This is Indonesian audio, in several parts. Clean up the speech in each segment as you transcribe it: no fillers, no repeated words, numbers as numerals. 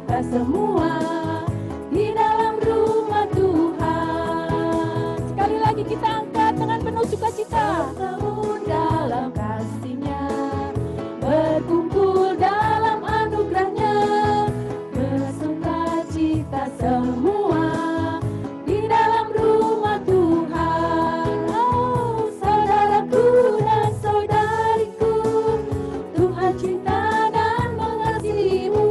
kita semua di dalam rumah Tuhan. Sekali lagi kita angkat dengan penuh sukacita. Bertemu dalam kasih-Nya, berkumpul dalam anugerah-Nya, bersuka cita semua di dalam rumah Tuhan. Oh, saudaraku dan saudariku, Tuhan cinta dan mengasihimu.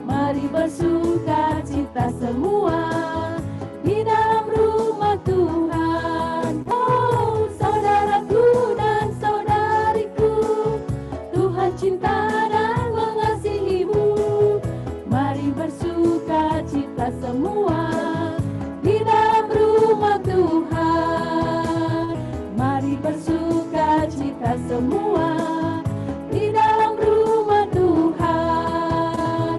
Mari bersuka cita semua di dalam rumah Tuhan. Oh, saudaraku dan saudariku, Tuhan cinta dan mengasihimu. Mari bersuka cita semua di dalam rumah Tuhan. Mari bersuka cita semua di dalam rumah Tuhan.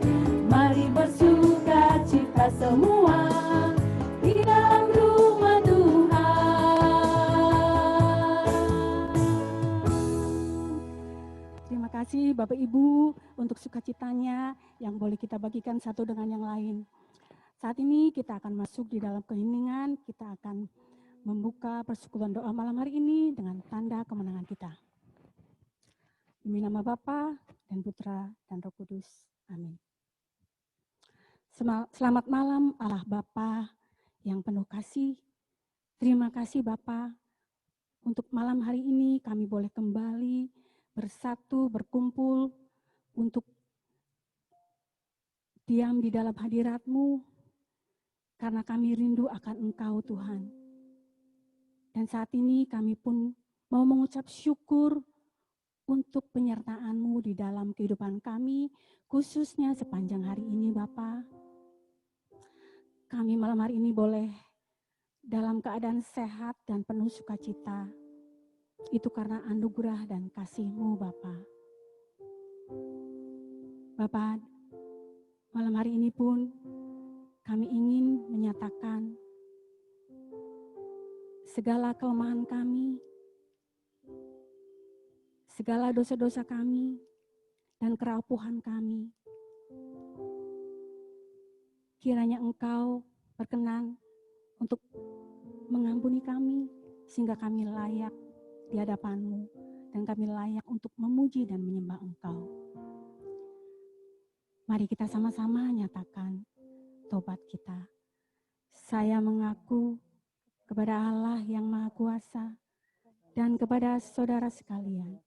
Mari bersuka cita semua di dalam rumah Tuhan. Terima kasih Bapak Ibu untuk sukacitanya yang boleh kita bagikan satu dengan yang lain. Saat ini kita akan masuk di dalam keheningan, kita akan membuka persekutuan doa malam hari ini dengan tanda kemenangan kita. Demi nama Bapa dan Putra dan Roh Kudus. Amin. Selamat malam Allah Bapa yang penuh kasih. Terima kasih Bapa untuk malam hari ini kami boleh kembali bersatu, berkumpul untuk diam di dalam hadirat-Mu karena kami rindu akan Engkau Tuhan. Dan saat ini kami pun mau mengucap syukur untuk penyertaan-Mu di dalam kehidupan kami, khususnya sepanjang hari ini Bapa. Kami malam hari ini boleh dalam keadaan sehat dan penuh sukacita. Itu karena anugerah dan kasih-Mu Bapa. Bapa, malam hari ini pun kami ingin menyatakan segala kelemahan kami, segala dosa-dosa kami, dan kerapuhan kami. Kiranya Engkau berkenan untuk mengampuni kami, sehingga kami layak di hadapan-Mu, dan kami layak untuk memuji dan menyembah Engkau. Mari kita sama-sama nyatakan tobat kita. Saya mengaku kepada Allah yang Maha Kuasa dan kepada saudara sekalian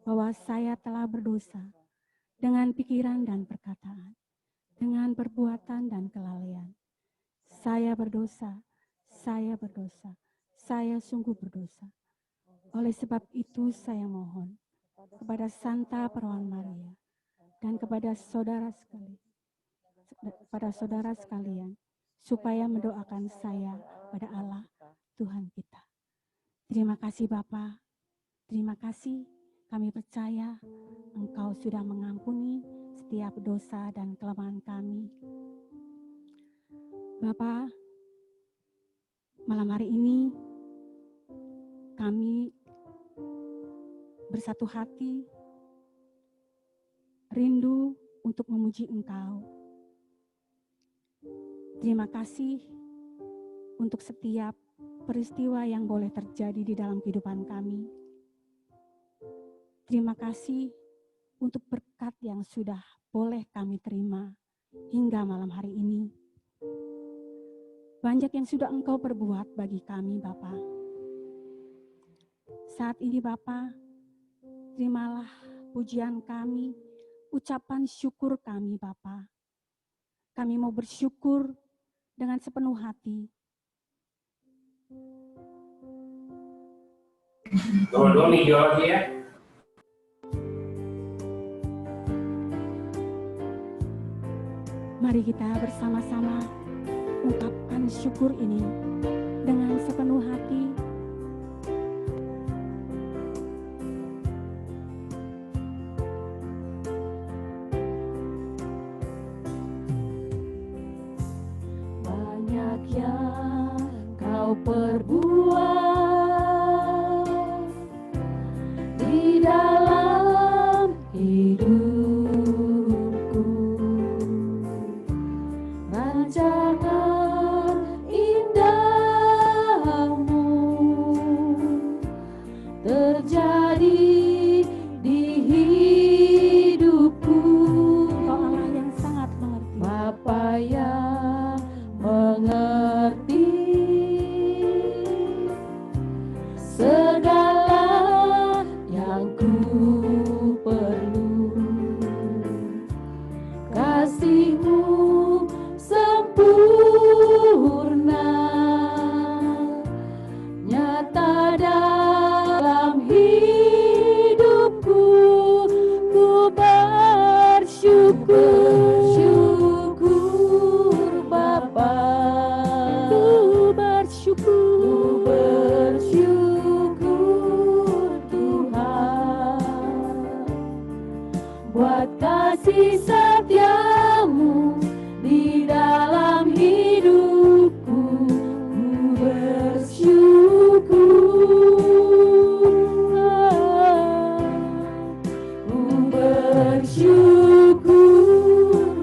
bahwa saya telah berdosa dengan pikiran dan perkataan, dengan perbuatan dan kelalaian. Saya berdosa, saya sungguh berdosa. Oleh sebab itu saya mohon kepada Santa Perawan Maria dan kepada saudara sekalian, supaya mendoakan saya pada Allah Tuhan kita. Terima kasih Bapa, terima kasih. Kami percaya Engkau sudah mengampuni setiap dosa dan kelemahan kami. Bapa, malam hari ini kami bersatu hati, rindu untuk memuji Engkau. Terima kasih untuk setiap peristiwa yang boleh terjadi di dalam kehidupan kami. Terima kasih untuk berkat yang sudah boleh kami terima hingga malam hari ini. Banyak yang sudah Engkau perbuat bagi kami, Bapa. Saat ini, Bapa, terimalah pujian kami, ucapan syukur kami, Bapa. Kami mau bersyukur dengan sepenuh hati. Dua video lagi ya. Mari kita bersama-sama ungkapkan syukur ini dengan sepenuh hati. Banyak yang Kau perbuat di dalam hidupku. kasih-Mu sempurna, nyata dalam hidupku. Ku bersyukur Bapa, ku bersyukur Tuhan, buat kasih setia-Mu di dalam hidupku. Ku bersyukur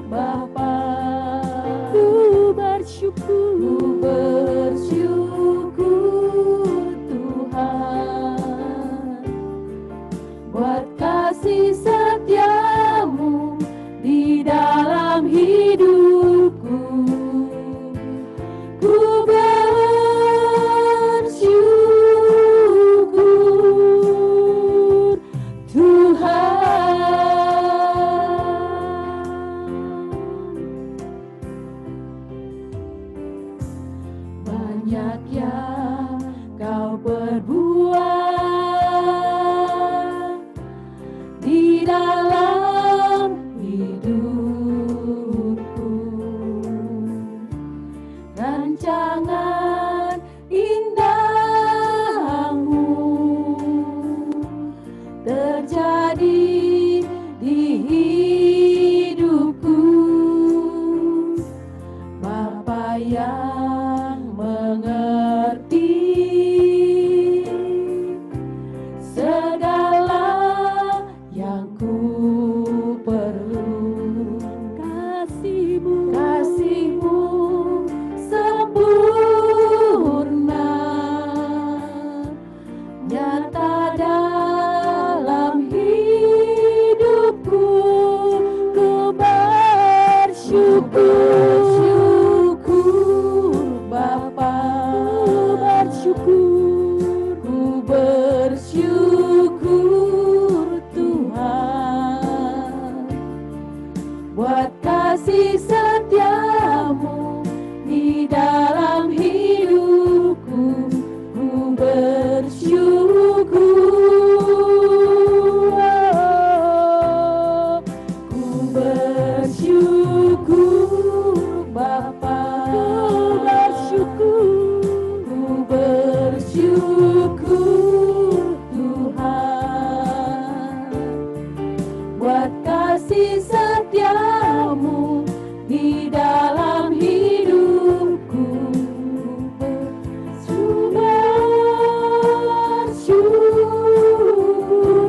Bapa, ku bersyukur Tuhan, buat kasih setia-Mu di dalam hidupku. Ku bersyukur Tuhan. Banyak yang Kau perbuat di dalam hidupku, rancangan indah-Mu terjadi di hidupku. Bapa yang mengerti segala yang ku perlu, kasih-Mu sempurna, nyata dalam hidupku. Ku bersyukur Bapa, ku bersyukur Tuhan, buat kasih setia-Mu di dalam hidupku. Ku bersyukur, ku bersyukur Bapa, ku bersyukur Tuhan, buat kasih setia-Mu di dalam hidupku. Ku bersyukur,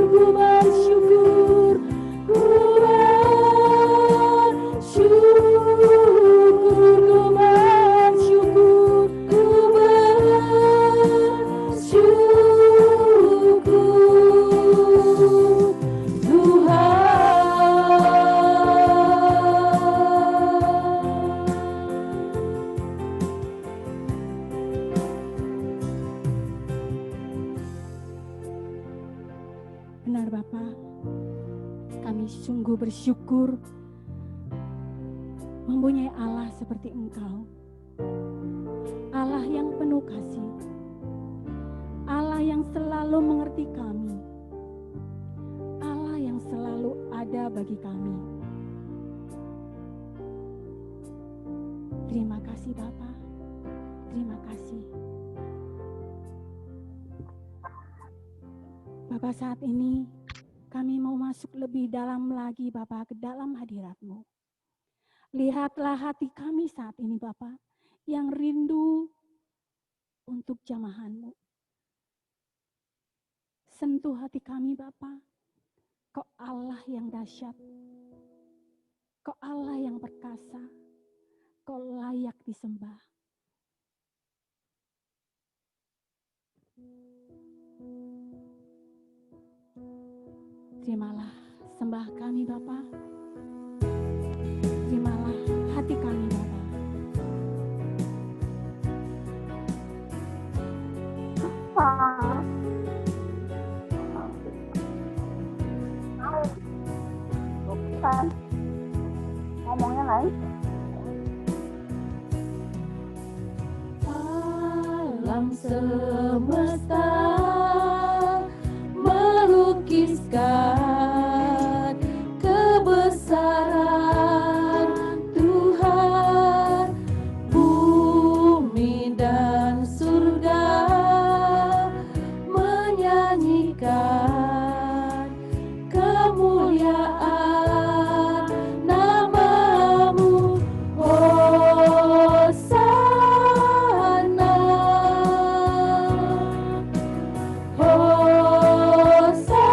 ku bersyukur Tuhan. Benar Bapa, kami sungguh bersyukur mempunyai Allah seperti Engkau. Allah yang penuh kasih, Allah yang selalu mengerti kami, Allah yang selalu ada bagi kami. Terima kasih Bapa, terima kasih. Bapa, saat ini kami mau masuk lebih dalam lagi Bapa ke dalam hadirat-Mu. Lihatlah hati kami saat ini Bapa, yang rindu untuk jamahan-Mu. Sentuh hati kami Bapa, Kau Allah yang dahsyat, Kau Allah yang perkasa, Kau layak disembah. Terimalah sembah kami Bapa, terimalah hati kami Bapa. ngomongnya lain. Alam semesta melukiskan kebesaran Tuhan, bumi dan surga menyanyikan kemuliaan nama-Mu. Hosana, Hosana.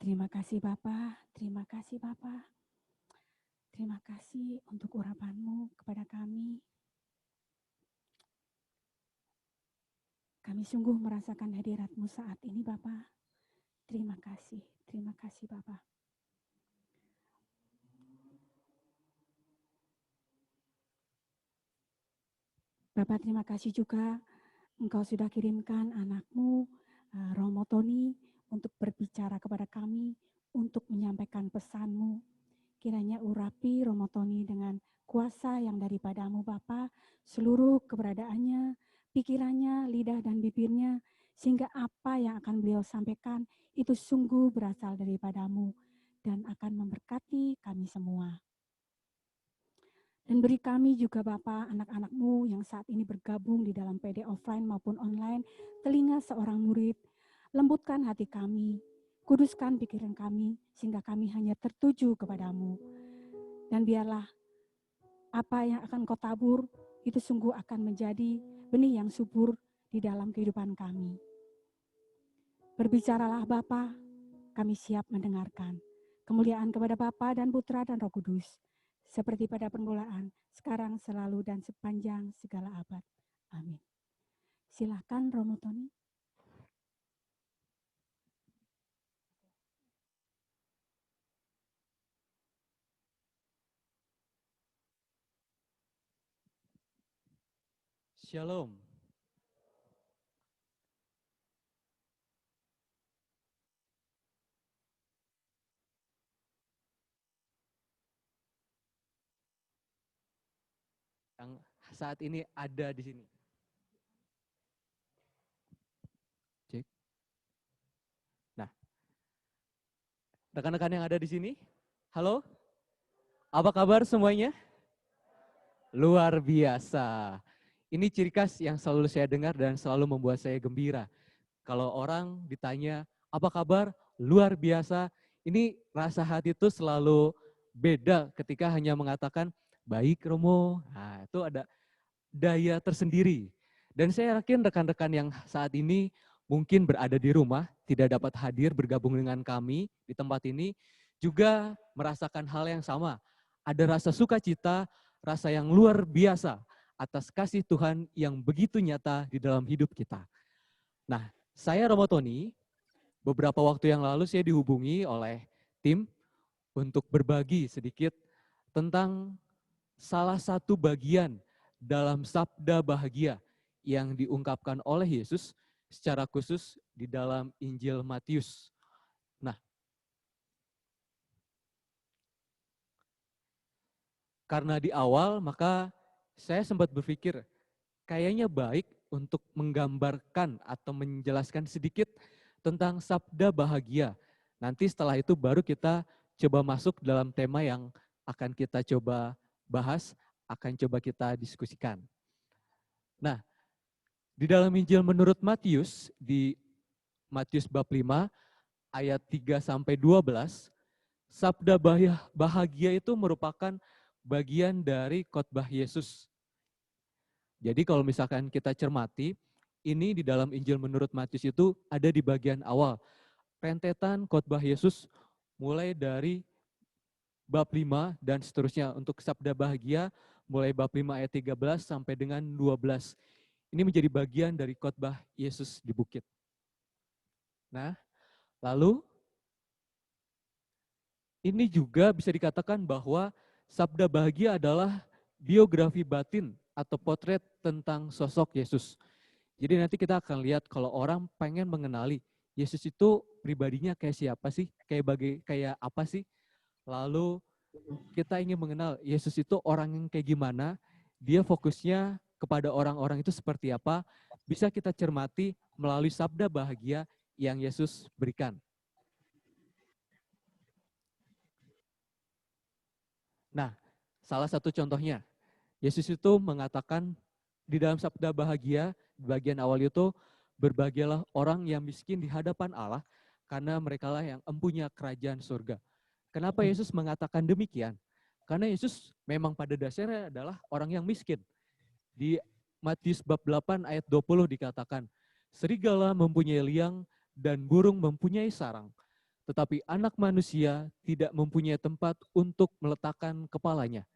Terima kasih Bapa, terima kasih Bapa. Terima kasih untuk urapan-Mu kepada kami. Kami sungguh merasakan hadirat-Mu saat ini Bapa. Terima kasih Bapa. Bapak terima kasih juga Engkau sudah kirimkan anak-Mu, Romo Tony, untuk berbicara kepada kami, untuk menyampaikan pesan-Mu. Kiranya urapi Romo Tony dengan kuasa yang daripada-Mu Bapa, seluruh keberadaannya, pikirannya, lidah dan bibirnya, sehingga apa yang akan beliau sampaikan itu sungguh berasal daripada-Mu dan akan memberkati kami semua. Dan beri kami juga Bapa, anak-anak-Mu yang saat ini bergabung di dalam PD offline maupun online, telinga seorang murid, lembutkan hati kami, kuduskan pikiran kami, sehingga kami hanya tertuju kepada-Mu. Dan biarlah apa yang akan Kau tabur, itu sungguh akan menjadi benih yang subur di dalam kehidupan kami. Berbicaralah Bapa, kami siap mendengarkan. Kemuliaan kepada Bapa dan Putra dan Roh Kudus, seperti pada permulaan, sekarang, selalu, dan sepanjang segala abad. Amin. Silakan Romo Tony. Shalom. Yang saat ini ada di sini. Cek. Nah, rekan-rekan yang ada di sini, halo? Apa kabar semuanya? Luar biasa. Ini ciri khas yang selalu saya dengar dan selalu membuat saya gembira. Kalau orang ditanya, apa kabar? Luar biasa. Ini rasa hati itu selalu beda ketika hanya mengatakan, baik Romo. Nah, itu ada daya tersendiri. Dan saya yakin rekan-rekan yang saat ini mungkin berada di rumah, tidak dapat hadir bergabung dengan kami di tempat ini, juga merasakan hal yang sama. Ada rasa sukacita, rasa yang luar biasa atas kasih Tuhan yang begitu nyata di dalam hidup kita. Nah, saya Romo Tony, beberapa waktu yang lalu saya dihubungi oleh tim untuk berbagi sedikit tentang salah satu bagian dalam sabda bahagia yang diungkapkan oleh Yesus secara khusus di dalam Injil Matius. Nah, karena di awal maka saya sempat berpikir kayaknya baik untuk menggambarkan atau menjelaskan sedikit tentang sabda bahagia. Nanti setelah itu baru kita coba masuk dalam tema yang akan kita coba bahas, akan coba kita diskusikan. Nah, di dalam Injil menurut Matius, di Matius bab 5, ayat 3-12, sabda bahagia itu merupakan bagian dari khotbah Yesus. Jadi kalau misalkan kita cermati, ini di dalam Injil menurut Matius itu ada di bagian awal. Rentetan khotbah Yesus mulai dari bab 5 dan seterusnya untuk sabda bahagia, mulai bab 5 ayat 13 sampai dengan 12. Ini menjadi bagian dari khotbah Yesus di bukit. Nah, lalu ini juga bisa dikatakan bahwa sabda bahagia adalah biografi batin atau potret tentang sosok Yesus. Jadi nanti kita akan lihat kalau orang pengen mengenali Yesus itu pribadinya kayak siapa sih, kayak apa sih. Lalu kita ingin mengenal Yesus itu orang yang kayak gimana, dia fokusnya kepada orang-orang itu seperti apa, bisa kita cermati melalui sabda bahagia yang Yesus berikan. Nah, salah satu contohnya, Yesus itu mengatakan di dalam sabda bahagia, di bagian awal itu, berbahagialah orang yang miskin di hadapan Allah, karena merekalah yang empunya kerajaan surga. Kenapa Yesus mengatakan demikian? Karena Yesus memang pada dasarnya adalah orang yang miskin. Di Matius bab 8 ayat 20 dikatakan, serigala mempunyai liang dan burung mempunyai sarang, tetapi anak manusia tidak mempunyai tempat untuk meletakkan kepalanya.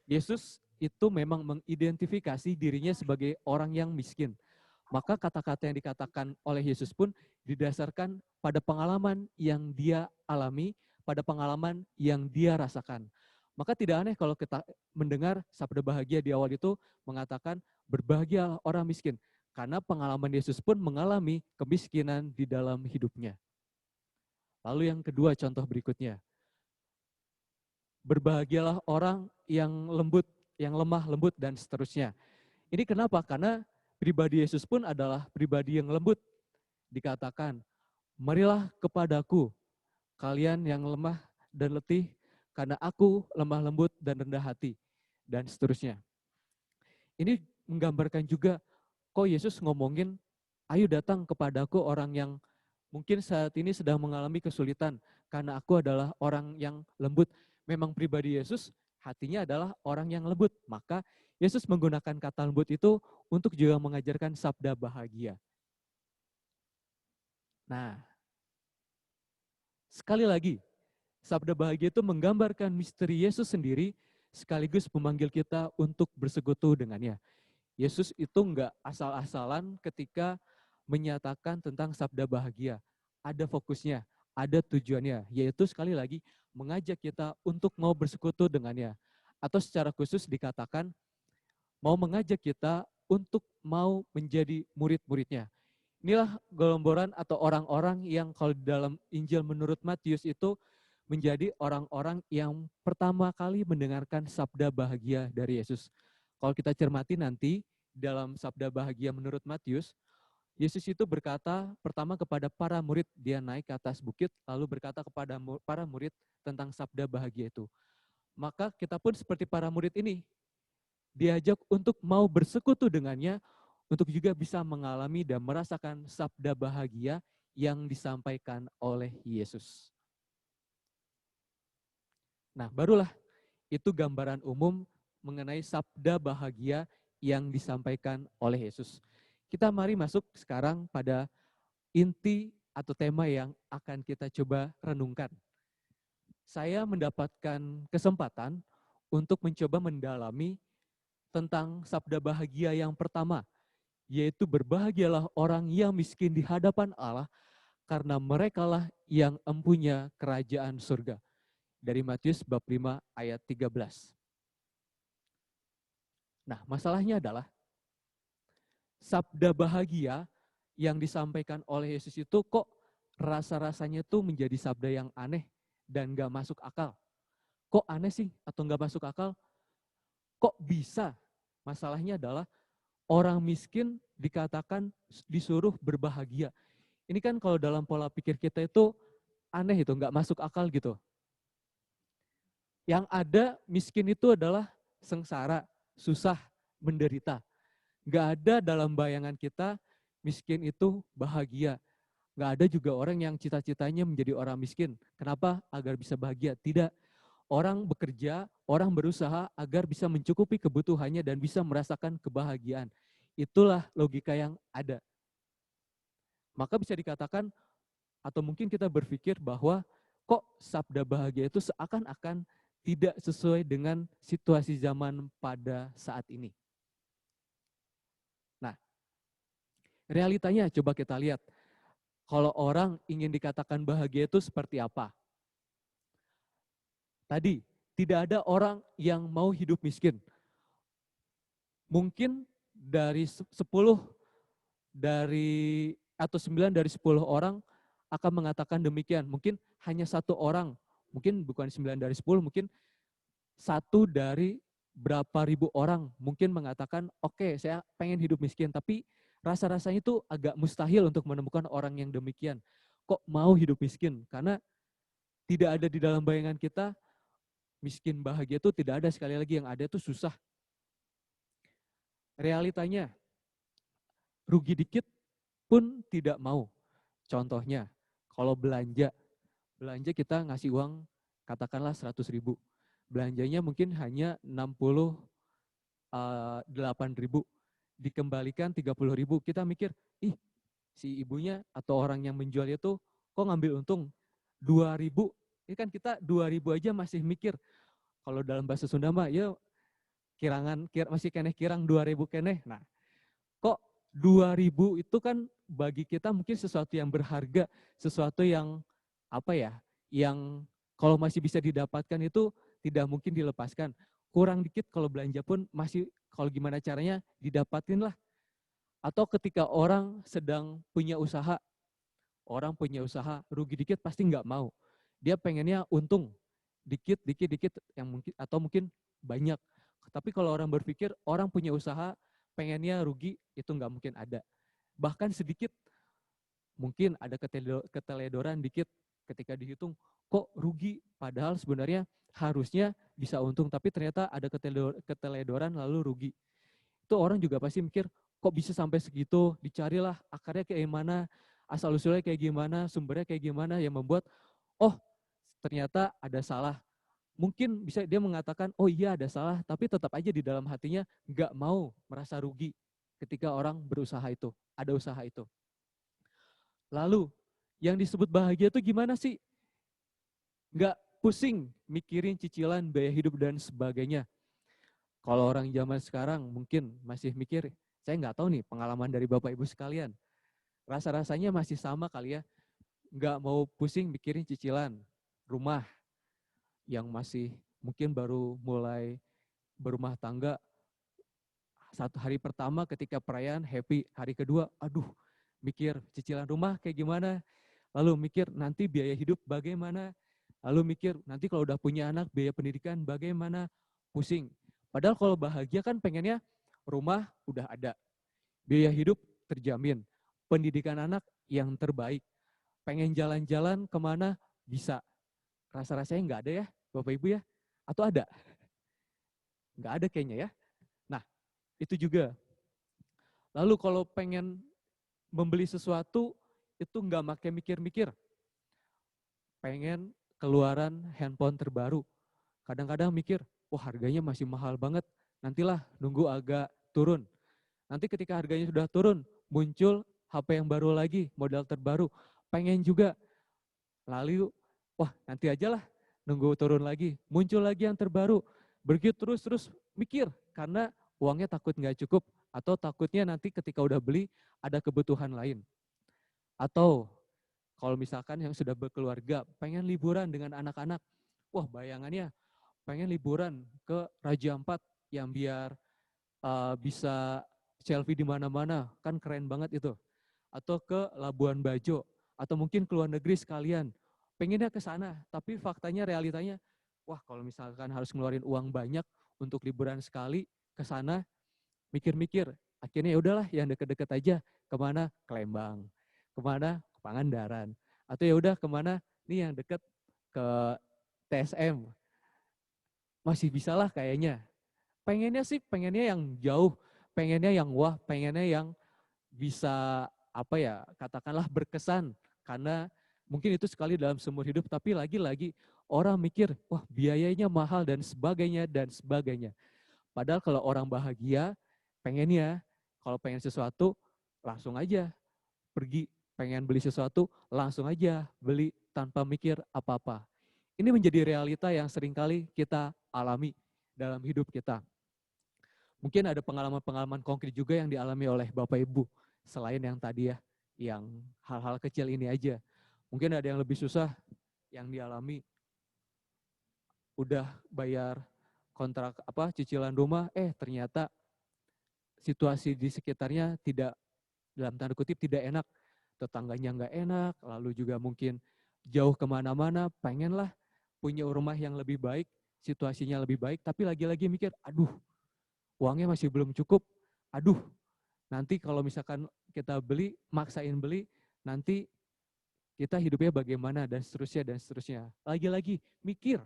Yesus itu memang mengidentifikasi dirinya sebagai orang yang miskin. Maka kata-kata yang dikatakan oleh Yesus pun didasarkan pada pengalaman yang dia alami, pada pengalaman yang dia rasakan. Maka tidak aneh kalau kita mendengar sabda bahagia di awal itu mengatakan berbahagialah orang miskin. Karena pengalaman Yesus pun mengalami kemiskinan di dalam hidupnya. Lalu yang kedua, contoh berikutnya. Berbahagialah orang yang lembut, yang lemah, lembut, dan seterusnya. Ini kenapa? Karena pribadi Yesus pun adalah pribadi yang lembut. Dikatakan, marilah kepadaku, kalian yang lemah dan letih, karena aku lemah lembut dan rendah hati, dan seterusnya. Ini menggambarkan juga, kok Yesus ngomongin, ayo datang kepadaku orang yang mungkin saat ini sedang mengalami kesulitan, karena aku adalah orang yang lembut. Memang pribadi Yesus, hatinya adalah orang yang lembut. Maka Yesus menggunakan kata lembut itu untuk juga mengajarkan sabda bahagia. Nah, sekali lagi, sabda bahagia itu menggambarkan misteri Yesus sendiri, sekaligus memanggil kita untuk bersekutu dengannya. Yesus itu enggak asal-asalan ketika menyatakan tentang sabda bahagia. Ada fokusnya, ada tujuannya, yaitu sekali lagi mengajak kita untuk mau bersekutu dengannya. Atau secara khusus dikatakan, mau mengajak kita untuk mau menjadi murid-muridnya. Inilah golomboran atau orang-orang yang kalau dalam Injil menurut Matius itu menjadi orang-orang yang pertama kali mendengarkan sabda bahagia dari Yesus. Kalau kita cermati nanti dalam sabda bahagia menurut Matius, Yesus itu berkata pertama kepada para murid, dia naik ke atas bukit, lalu berkata kepada para murid tentang sabda bahagia itu. Maka kita pun seperti para murid ini, diajak untuk mau bersekutu dengannya, untuk juga bisa mengalami dan merasakan sabda bahagia yang disampaikan oleh Yesus. Nah, barulah itu gambaran umum mengenai sabda bahagia yang disampaikan oleh Yesus. Kita mari masuk sekarang pada inti atau tema yang akan kita coba renungkan. Saya mendapatkan kesempatan untuk mencoba mendalami tentang sabda bahagia yang pertama, yaitu berbahagialah orang yang miskin di hadapan Allah, karena merekalah yang empunya kerajaan surga. Dari Matius bab 5 ayat 13. Nah, masalahnya adalah sabda bahagia yang disampaikan oleh Yesus itu kok rasa-rasanya tuh menjadi sabda yang aneh dan gak masuk akal. Kok aneh sih atau gak masuk akal? Kok bisa? Masalahnya adalah orang miskin dikatakan disuruh berbahagia. Ini kan kalau dalam pola pikir kita itu aneh itu, gak masuk akal gitu. Yang ada miskin itu adalah sengsara, susah, menderita. Gak ada dalam bayangan kita miskin itu bahagia. Gak ada juga orang yang cita-citanya menjadi orang miskin. Kenapa? Agar bisa bahagia. Tidak. Orang bekerja, orang berusaha agar bisa mencukupi kebutuhannya dan bisa merasakan kebahagiaan. Itulah logika yang ada. Maka bisa dikatakan, atau mungkin kita berpikir bahwa kok sabda bahagia itu seakan-akan tidak sesuai dengan situasi zaman pada saat ini. Nah, realitanya coba kita lihat. Kalau orang ingin dikatakan bahagia itu seperti apa? Tadi, tidak ada orang yang mau hidup miskin. Mungkin dari 10 atau 9 dari 10 orang akan mengatakan demikian. Mungkin hanya 1 orang, mungkin bukan 9 dari 10, mungkin 1 dari berapa ribu orang mungkin mengatakan, oke, saya pengen hidup miskin, tapi rasa-rasanya itu agak mustahil untuk menemukan orang yang demikian. Kok mau hidup miskin? Karena tidak ada di dalam bayangan kita, miskin bahagia itu tidak ada, sekali lagi yang ada itu susah. Realitanya, rugi dikit pun tidak mau. Contohnya, kalau belanja kita ngasih uang katakanlah 100.000. Belanjanya mungkin hanya 68.000. Dikembalikan 30.000. Kita mikir, ih si ibunya atau orang yang menjual itu kok ngambil untung 2.000. Ini kan kita 2.000 aja masih mikir. Kalau dalam bahasa Sunda mah ya masih keneh kirang 2.000 keneh. Nah, kok 2.000 itu kan bagi kita mungkin sesuatu yang berharga, sesuatu yang apa ya, yang kalau masih bisa didapatkan itu tidak mungkin dilepaskan. Kurang dikit kalau belanja pun masih kalau gimana caranya didapatin lah. Atau ketika orang sedang punya usaha, rugi dikit pasti nggak mau. Dia pengennya untung dikit yang mungkin atau mungkin banyak. Tapi kalau orang berpikir orang punya usaha pengennya rugi itu nggak mungkin ada. Bahkan sedikit mungkin ada keteledoran dikit ketika dihitung kok rugi padahal sebenarnya harusnya bisa untung tapi ternyata ada keteledoran lalu rugi. Itu orang juga pasti mikir kok bisa sampai segitu, dicarilah akarnya kayak gimana, asal usulnya kayak gimana, sumbernya kayak gimana yang membuat oh ternyata ada salah. Mungkin bisa dia mengatakan, oh iya ada salah, tapi tetap aja di dalam hatinya nggak mau merasa rugi ketika orang berusaha itu, ada usaha itu. Lalu, yang disebut bahagia itu gimana sih? Nggak pusing mikirin cicilan, biaya hidup, dan sebagainya. Kalau orang zaman sekarang mungkin masih mikir, saya nggak tahu nih pengalaman dari Bapak Ibu sekalian. Rasa-rasanya masih sama kali ya, nggak mau pusing mikirin cicilan rumah yang masih mungkin baru mulai berumah tangga. Satu hari pertama ketika perayaan happy, hari kedua aduh mikir cicilan rumah kayak gimana, lalu mikir nanti biaya hidup bagaimana, lalu mikir nanti kalau udah punya anak biaya pendidikan bagaimana, pusing. Padahal kalau bahagia kan pengennya rumah udah ada, biaya hidup terjamin, pendidikan anak yang terbaik, pengen jalan-jalan kemana bisa. Rasa-rasanya nggak ada ya Bapak Ibu ya? Atau ada? Nggak ada kayaknya ya. Nah itu juga. Lalu kalau pengen membeli sesuatu itu nggak pakai mikir-mikir. Pengen keluaran handphone terbaru. Kadang-kadang mikir, wah harganya masih mahal banget. Nantilah nunggu agak turun. Nanti ketika harganya sudah turun, muncul HP yang baru lagi, model terbaru. Pengen juga. Lalu, wah nanti aja lah nunggu turun lagi. Muncul lagi yang terbaru. Begitu terus mikir. Karena uangnya takut nggak cukup. Atau takutnya nanti ketika udah beli, ada kebutuhan lain. Atau kalau misalkan yang sudah berkeluarga, pengen liburan dengan anak-anak. Wah bayangannya pengen liburan ke Raja Ampat yang biar bisa selfie di mana-mana, kan keren banget itu. Atau ke Labuan Bajo, atau mungkin ke luar negeri sekalian. Pengennya ke sana, tapi faktanya realitanya, wah kalau misalkan harus ngeluarin uang banyak untuk liburan sekali ke sana, mikir-mikir, akhirnya ya udahlah yang deket-deket aja, kemana? Ke Lembang, kemana? Ke Pangandaran, atau ya udah kemana? Nih yang deket ke TSM, masih bisa lah kayaknya. Pengennya yang jauh, pengennya yang wah, pengennya yang bisa apa ya, katakanlah berkesan. Karena mungkin itu sekali dalam seumur hidup, tapi lagi-lagi orang mikir, wah biayanya mahal dan sebagainya dan sebagainya. Padahal kalau orang bahagia, pengennya, kalau pengen sesuatu, langsung aja pergi. Pengen beli sesuatu, langsung aja beli tanpa mikir apa-apa. Ini menjadi realita yang seringkali kita alami dalam hidup kita. Mungkin ada pengalaman-pengalaman konkret juga yang dialami oleh Bapak Ibu, selain yang tadi ya, yang hal-hal kecil ini aja. Mungkin ada yang lebih susah yang dialami, udah bayar kontrak cicilan rumah, ternyata situasi di sekitarnya tidak, dalam tanda kutip tidak enak, tetangganya nggak enak, lalu juga mungkin jauh kemana-mana, pengenlah punya rumah yang lebih baik, situasinya lebih baik, tapi lagi-lagi mikir, aduh, uangnya masih belum cukup, aduh, nanti kalau misalkan kita beli, maksain beli, nanti kita hidupnya bagaimana, dan seterusnya, dan seterusnya. Lagi-lagi mikir,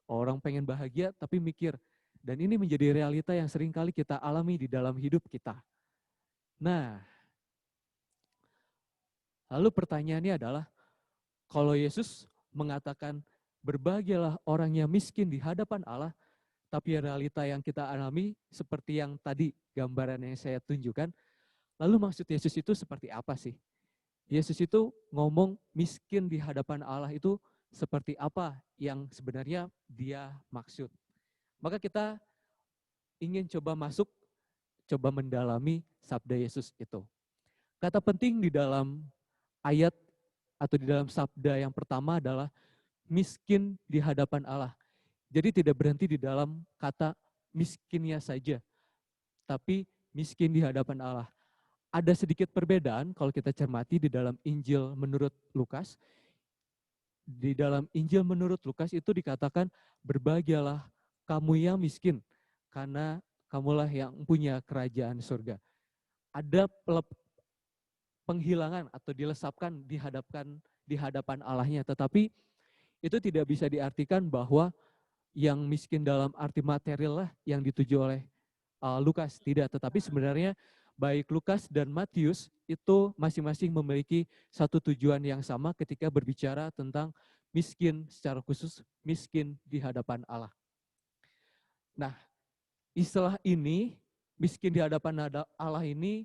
orang pengen bahagia, tapi mikir. Dan ini menjadi realita yang sering kali kita alami di dalam hidup kita. Nah, lalu pertanyaannya adalah, kalau Yesus mengatakan, berbahagialah orang yang miskin di hadapan Allah, tapi realita yang kita alami seperti yang tadi gambaran yang saya tunjukkan, lalu maksud Yesus itu seperti apa sih? Yesus itu ngomong miskin di hadapan Allah itu seperti apa yang sebenarnya dia maksud. Maka kita ingin coba masuk, coba mendalami sabda Yesus itu. Kata penting di dalam ayat atau di dalam sabda yang pertama adalah miskin di hadapan Allah. Jadi tidak berhenti di dalam kata miskinnya saja, tapi miskin di hadapan Allah. Ada sedikit perbedaan kalau kita cermati di dalam Injil menurut Lukas. Di dalam Injil menurut Lukas itu dikatakan, berbahagialah kamu yang miskin, karena kamulah yang punya kerajaan surga. Ada penghilangan atau dilesapkan di hadapan Allahnya, tetapi itu tidak bisa diartikan bahwa yang miskin dalam arti material lah yang dituju oleh Lukas, tidak. Tetapi sebenarnya baik Lukas dan Matius itu masing-masing memiliki satu tujuan yang sama ketika berbicara tentang miskin, secara khusus miskin di hadapan Allah. Nah, istilah ini, miskin di hadapan Allah ini,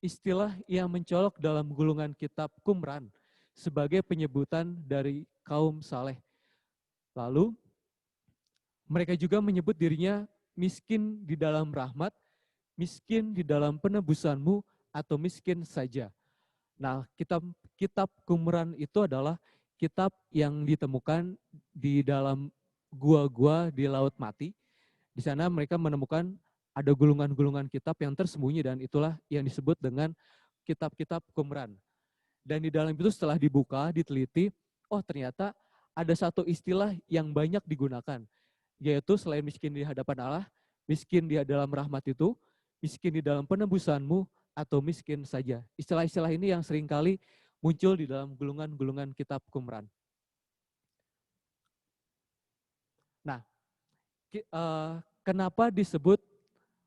istilah yang mencolok dalam gulungan kitab Qumran sebagai penyebutan dari kaum saleh. Lalu, mereka juga menyebut dirinya miskin di dalam rahmat, miskin di dalam penebusanmu, atau miskin saja. Nah, kitab Qumran itu adalah kitab yang ditemukan di dalam gua-gua di Laut Mati. Di sana mereka menemukan ada gulungan-gulungan kitab yang tersembunyi, dan itulah yang disebut dengan kitab-kitab Qumran. Dan di dalam itu setelah dibuka, diteliti, oh ternyata ada satu istilah yang banyak digunakan, yaitu selain miskin di hadapan Allah, miskin di dalam rahmat itu, miskin di dalam penebusanmu, atau miskin saja. Istilah-istilah ini yang seringkali muncul di dalam gulungan-gulungan kitab Qumran. Nah, kenapa disebut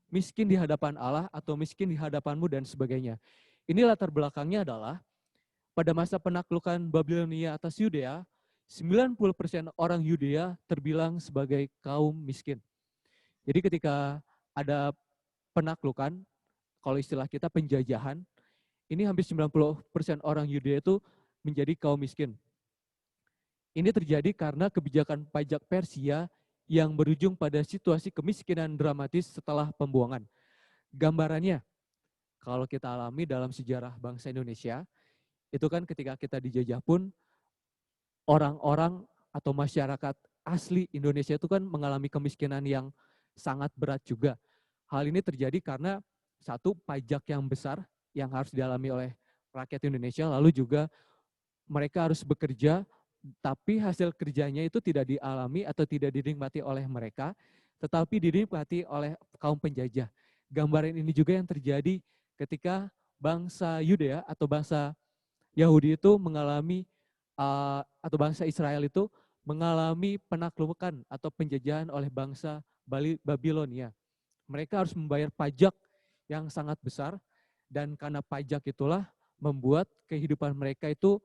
miskin di hadapan Allah atau miskin di hadapanmu dan sebagainya? Ini latar belakangnya adalah pada masa penaklukan Babilonia atas Yudea, 90% orang Yudea terbilang sebagai kaum miskin. Jadi ketika ada penaklukan, kalau istilah kita penjajahan, ini hampir 90% orang Yudea itu menjadi kaum miskin. Ini terjadi karena kebijakan pajak Persia yang berujung pada situasi kemiskinan dramatis setelah pembuangan. Gambarannya, kalau kita alami dalam sejarah bangsa Indonesia, itu kan ketika kita dijajah pun, orang-orang atau masyarakat asli Indonesia itu kan mengalami kemiskinan yang sangat berat juga. Hal ini terjadi karena satu, pajak yang besar yang harus dialami oleh rakyat Indonesia, lalu juga mereka harus bekerja, tapi hasil kerjanya itu tidak dialami atau tidak dinikmati oleh mereka, tetapi dinikmati oleh kaum penjajah. Gambaran ini juga yang terjadi ketika bangsa Yudea atau bangsa Yahudi itu mengalami, atau bangsa Israel itu mengalami penaklukan atau penjajahan oleh bangsa Babilonia. Mereka harus membayar pajak yang sangat besar, dan karena pajak itulah membuat kehidupan mereka itu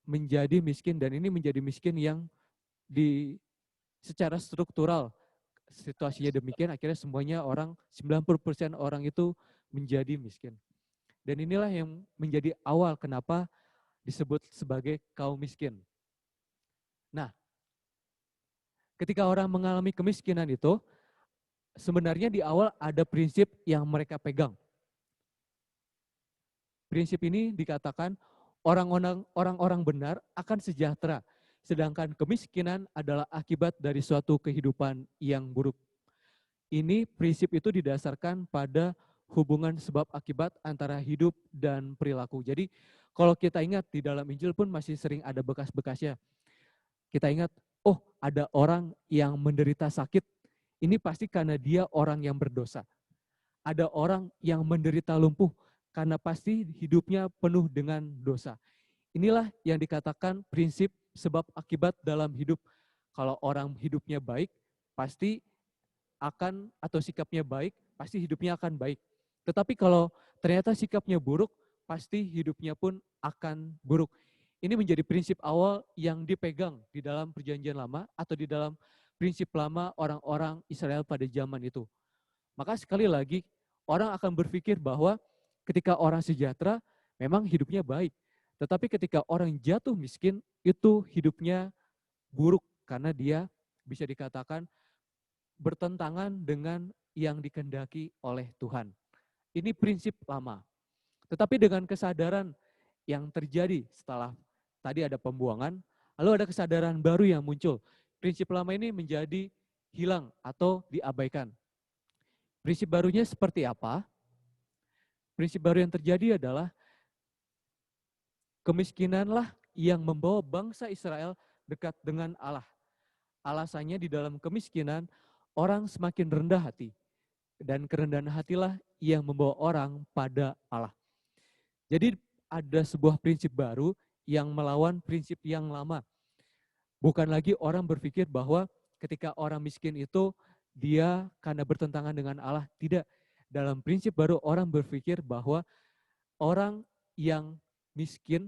menjadi miskin, dan ini menjadi miskin yang secara struktural situasinya demikian, akhirnya semuanya 90% orang itu menjadi miskin. Dan inilah yang menjadi awal kenapa disebut sebagai kaum miskin. Nah, ketika orang mengalami kemiskinan itu, sebenarnya di awal ada prinsip yang mereka pegang. Prinsip ini dikatakan orang-orang benar akan sejahtera, sedangkan kemiskinan adalah akibat dari suatu kehidupan yang buruk. Ini prinsip itu didasarkan pada hubungan sebab akibat antara hidup dan perilaku. Jadi kalau kita ingat di dalam Injil pun masih sering ada bekas-bekasnya. Kita ingat oh ada orang yang menderita sakit, ini pasti karena dia orang yang berdosa. Ada orang yang menderita lumpuh, karena pasti hidupnya penuh dengan dosa. Inilah yang dikatakan prinsip sebab akibat dalam hidup. Kalau orang hidupnya baik, pasti akan atau sikapnya baik, pasti hidupnya akan baik. Tetapi kalau ternyata sikapnya buruk, pasti hidupnya pun akan buruk. Ini menjadi prinsip awal yang dipegang di dalam perjanjian lama atau di dalam prinsip lama orang-orang Israel pada zaman itu. Maka sekali lagi, orang akan berpikir bahwa ketika orang sejahtera, memang hidupnya baik. Tetapi ketika orang jatuh miskin, itu hidupnya buruk karena dia bisa dikatakan bertentangan dengan yang dikehendaki oleh Tuhan. Ini prinsip lama. Tetapi dengan kesadaran yang terjadi setelah tadi ada pembuangan, lalu ada kesadaran baru yang muncul. Prinsip lama ini menjadi hilang atau diabaikan. Prinsip barunya seperti apa? Prinsip baru yang terjadi adalah kemiskinanlah yang membawa bangsa Israel dekat dengan Allah. Alasannya di dalam kemiskinan, orang semakin rendah hati. Dan kerendahan hatilah yang membawa orang pada Allah. Jadi ada sebuah prinsip baru yang melawan prinsip yang lama. Bukan lagi orang berpikir bahwa ketika orang miskin itu dia karena bertentangan dengan Allah. Tidak. Dalam prinsip baru orang berpikir bahwa orang yang miskin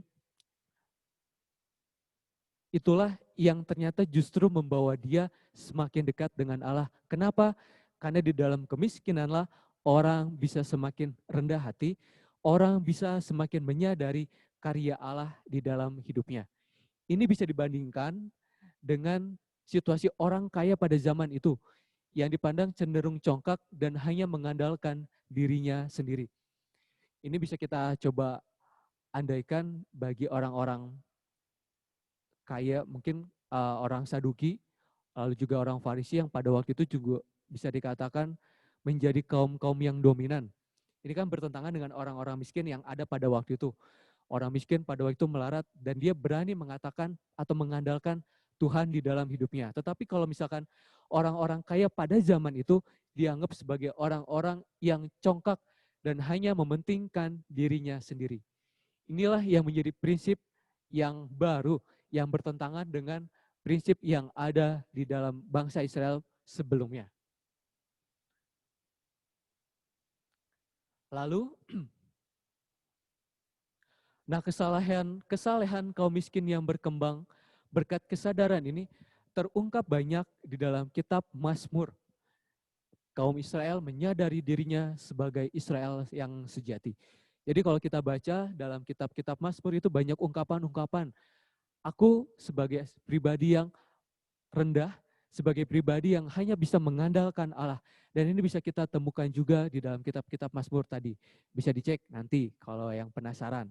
itulah yang ternyata justru membawa dia semakin dekat dengan Allah. Kenapa? Karena di dalam kemiskinanlah orang bisa semakin rendah hati, orang bisa semakin menyadari karya Allah di dalam hidupnya. Ini bisa dibandingkan dengan situasi orang kaya pada zaman itu yang dipandang cenderung congkak dan hanya mengandalkan dirinya sendiri. Ini bisa kita coba andaikan bagi orang-orang kaya, mungkin orang Saduki, lalu juga orang Farisi yang pada waktu itu juga bisa dikatakan menjadi kaum-kaum yang dominan. Ini kan bertentangan dengan orang-orang miskin yang ada pada waktu itu. Orang miskin pada waktu itu melarat dan dia berani mengatakan atau mengandalkan Tuhan di dalam hidupnya. Tetapi kalau misalkan orang-orang kaya pada zaman itu dianggap sebagai orang-orang yang congkak dan hanya mementingkan dirinya sendiri. Inilah yang menjadi prinsip yang baru yang bertentangan dengan prinsip yang ada di dalam bangsa Israel sebelumnya. Lalu, nah kesalehan kaum miskin yang berkembang berkat kesadaran ini terungkap banyak di dalam kitab Mazmur. Kaum Israel menyadari dirinya sebagai Israel yang sejati. Jadi kalau kita baca dalam kitab-kitab Mazmur itu banyak ungkapan-ungkapan. Aku sebagai pribadi yang rendah, sebagai pribadi yang hanya bisa mengandalkan Allah. Dan ini bisa kita temukan juga di dalam kitab-kitab Mazmur tadi. Bisa dicek nanti kalau yang penasaran.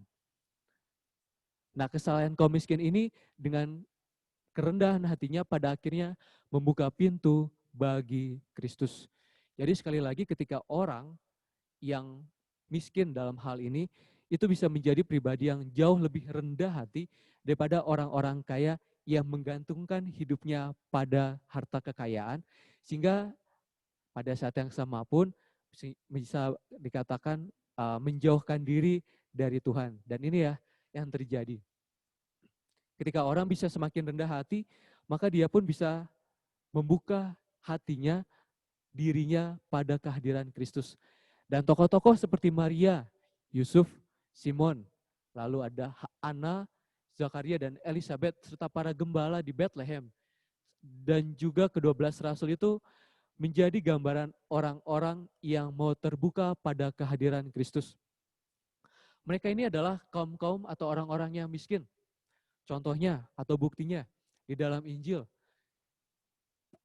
Nah, kesalahan kaum miskin ini dengan kerendahan hatinya pada akhirnya membuka pintu bagi Kristus. Jadi sekali lagi ketika orang yang miskin dalam hal ini, itu bisa menjadi pribadi yang jauh lebih rendah hati daripada orang-orang kaya yang menggantungkan hidupnya pada harta kekayaan, sehingga pada saat yang sama pun bisa dikatakan menjauhkan diri dari Tuhan. Dan ini ya yang terjadi. Ketika orang bisa semakin rendah hati, maka dia pun bisa membuka hatinya, dirinya pada kehadiran Kristus. Dan tokoh-tokoh seperti Maria, Yusuf, Simon, lalu ada Anna, Zakaria, dan Elizabeth, serta para gembala di Bethlehem. Dan juga ke-12 rasul itu menjadi gambaran orang-orang yang mau terbuka pada kehadiran Kristus. Mereka ini adalah kaum-kaum atau orang-orang yang miskin. Contohnya atau buktinya di dalam Injil.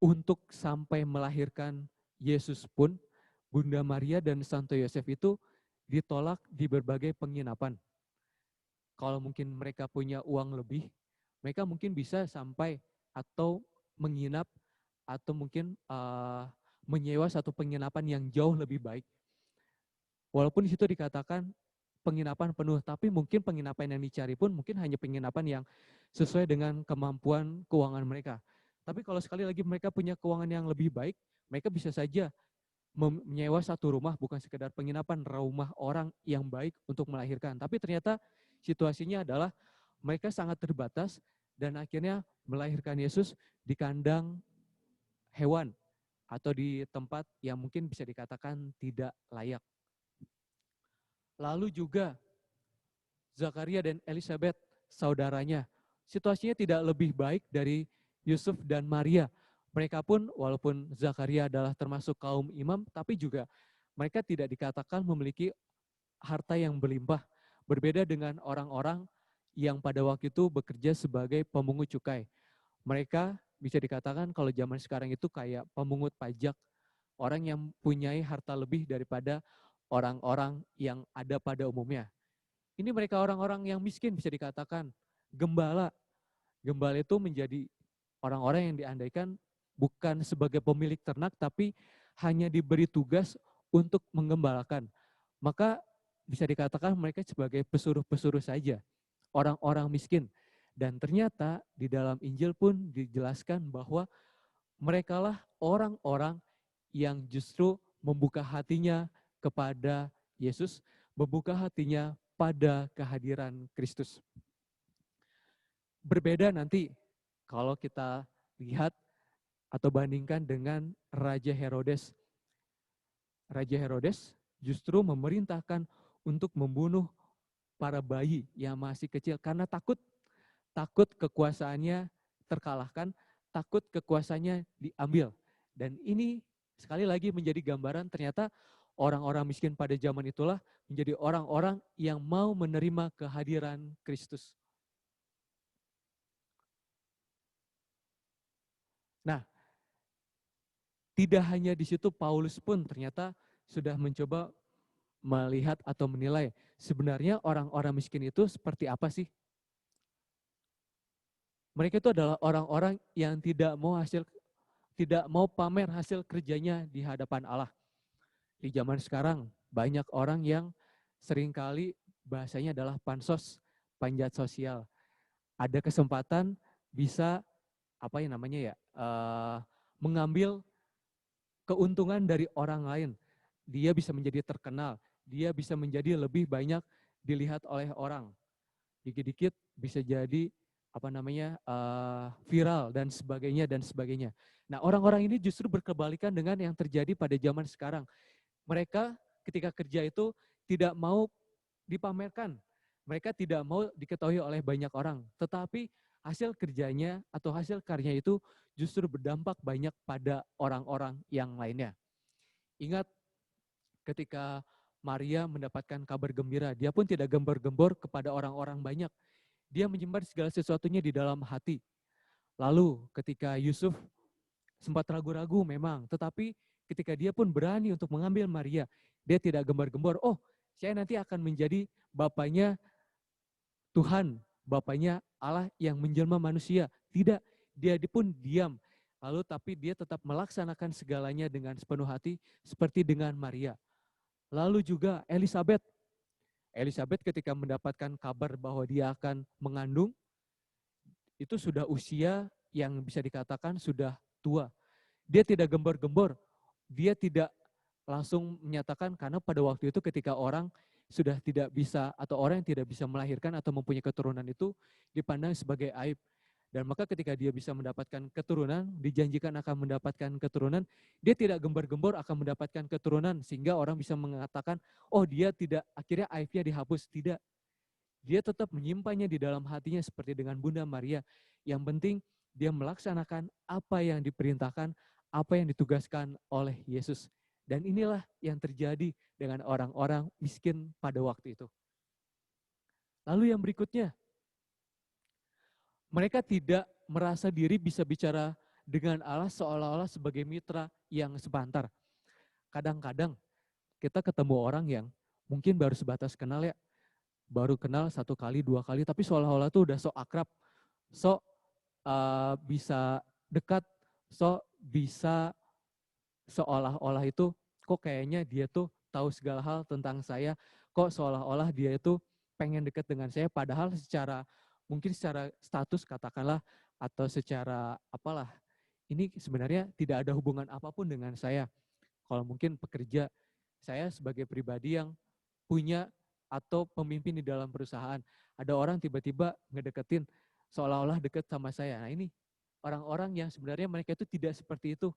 Untuk sampai melahirkan Yesus pun, Bunda Maria dan Santo Yosef itu ditolak di berbagai penginapan. Kalau mungkin mereka punya uang lebih, mereka mungkin bisa sampai atau menginap atau mungkin menyewa satu penginapan yang jauh lebih baik. Walaupun di situ dikatakan penginapan penuh, tapi mungkin penginapan yang dicari pun mungkin hanya penginapan yang sesuai dengan kemampuan keuangan mereka. Tapi kalau sekali lagi mereka punya keuangan yang lebih baik, mereka bisa saja menyewa satu rumah, bukan sekedar penginapan, rumah orang yang baik untuk melahirkan. Tapi ternyata situasinya adalah mereka sangat terbatas dan akhirnya melahirkan Yesus di kandang hewan atau di tempat yang mungkin bisa dikatakan tidak layak. Lalu juga Zakaria dan Elizabeth, saudaranya, situasinya tidak lebih baik dari Yusuf dan Maria. Mereka pun walaupun Zakaria adalah termasuk kaum imam, tapi juga mereka tidak dikatakan memiliki harta yang berlimpah. Berbeda dengan orang-orang yang pada waktu itu bekerja sebagai pemungut cukai. Mereka bisa dikatakan kalau zaman sekarang itu kayak pemungut pajak, orang yang punyai harta lebih daripada orang-orang yang ada pada umumnya. Ini mereka orang-orang yang miskin bisa dikatakan. Gembala. Gembala itu menjadi orang-orang yang diandaikan bukan sebagai pemilik ternak, tapi hanya diberi tugas untuk menggembalakan. Maka bisa dikatakan mereka sebagai pesuruh-pesuruh saja. Orang-orang miskin. Dan ternyata di dalam Injil pun dijelaskan bahwa merekalah orang-orang yang justru membuka hatinya kepada Yesus, membuka hatinya pada kehadiran Kristus. Berbeda nanti kalau kita lihat atau bandingkan dengan Raja Herodes. Raja Herodes justru memerintahkan untuk membunuh para bayi yang masih kecil karena takut kekuasaannya terkalahkan, takut kekuasaannya diambil. Dan ini sekali lagi menjadi gambaran ternyata orang-orang miskin pada zaman itulah menjadi orang-orang yang mau menerima kehadiran Kristus. Nah, tidak hanya di situ, Paulus pun ternyata sudah mencoba melihat atau menilai sebenarnya orang-orang miskin itu seperti apa sih? Mereka itu adalah orang-orang yang tidak mau pamer hasil kerjanya di hadapan Allah. Di zaman sekarang banyak orang yang seringkali bahasanya adalah pansos, panjat sosial. Ada kesempatan bisa mengambil keuntungan dari orang lain. Dia bisa menjadi terkenal, dia bisa menjadi lebih banyak dilihat oleh orang. Dikit-dikit bisa jadi viral dan sebagainya. Nah, orang-orang ini justru berkebalikan dengan yang terjadi pada zaman sekarang. Mereka ketika kerja itu tidak mau dipamerkan. Mereka tidak mau diketahui oleh banyak orang. Tetapi hasil kerjanya atau hasil karyanya itu justru berdampak banyak pada orang-orang yang lainnya. Ingat ketika Maria mendapatkan kabar gembira, dia pun tidak gembor-gembor kepada orang-orang banyak. Dia menyimpan segala sesuatunya di dalam hati. Lalu ketika Yusuf sempat ragu-ragu memang, tetapi ketika dia pun berani untuk mengambil Maria, dia tidak gembar-gembor, oh saya nanti akan menjadi bapaknya Tuhan, bapaknya Allah yang menjelma manusia. Tidak, dia pun diam. Lalu tapi dia tetap melaksanakan segalanya dengan sepenuh hati seperti dengan Maria. Lalu juga Elizabeth ketika mendapatkan kabar bahwa dia akan mengandung, itu sudah usia yang bisa dikatakan sudah tua. Dia tidak gembor-gembor, dia tidak langsung menyatakan karena pada waktu itu ketika orang sudah tidak bisa atau orang yang tidak bisa melahirkan atau mempunyai keturunan itu dipandang sebagai aib. Dan maka ketika dia bisa mendapatkan keturunan, dijanjikan akan mendapatkan keturunan, dia tidak gembar-gembor akan mendapatkan keturunan sehingga orang bisa mengatakan, oh dia tidak, akhirnya aibnya dihapus. Tidak. Dia tetap menyimpannya di dalam hatinya seperti dengan Bunda Maria. Yang penting dia melaksanakan apa yang diperintahkan, apa yang ditugaskan oleh Yesus. Dan inilah yang terjadi dengan orang-orang miskin pada waktu itu. Lalu yang berikutnya, mereka tidak merasa diri bisa bicara dengan Allah seolah-olah sebagai mitra yang sepantar. Kadang-kadang kita ketemu orang yang mungkin baru sebatas kenal ya, baru kenal 1 kali, 2 kali, tapi seolah-olah tuh udah sok akrab, sok bisa dekat, sok bisa seolah-olah itu kok kayaknya dia tuh tahu segala hal tentang saya, kok seolah-olah dia itu pengen dekat dengan saya, padahal mungkin secara status katakanlah, atau secara ini sebenarnya tidak ada hubungan apapun dengan saya. Kalau mungkin pekerja, saya sebagai pribadi yang punya atau pemimpin di dalam perusahaan, ada orang tiba-tiba ngedeketin seolah-olah deket sama saya. Nah ini orang-orang yang sebenarnya mereka itu tidak seperti itu.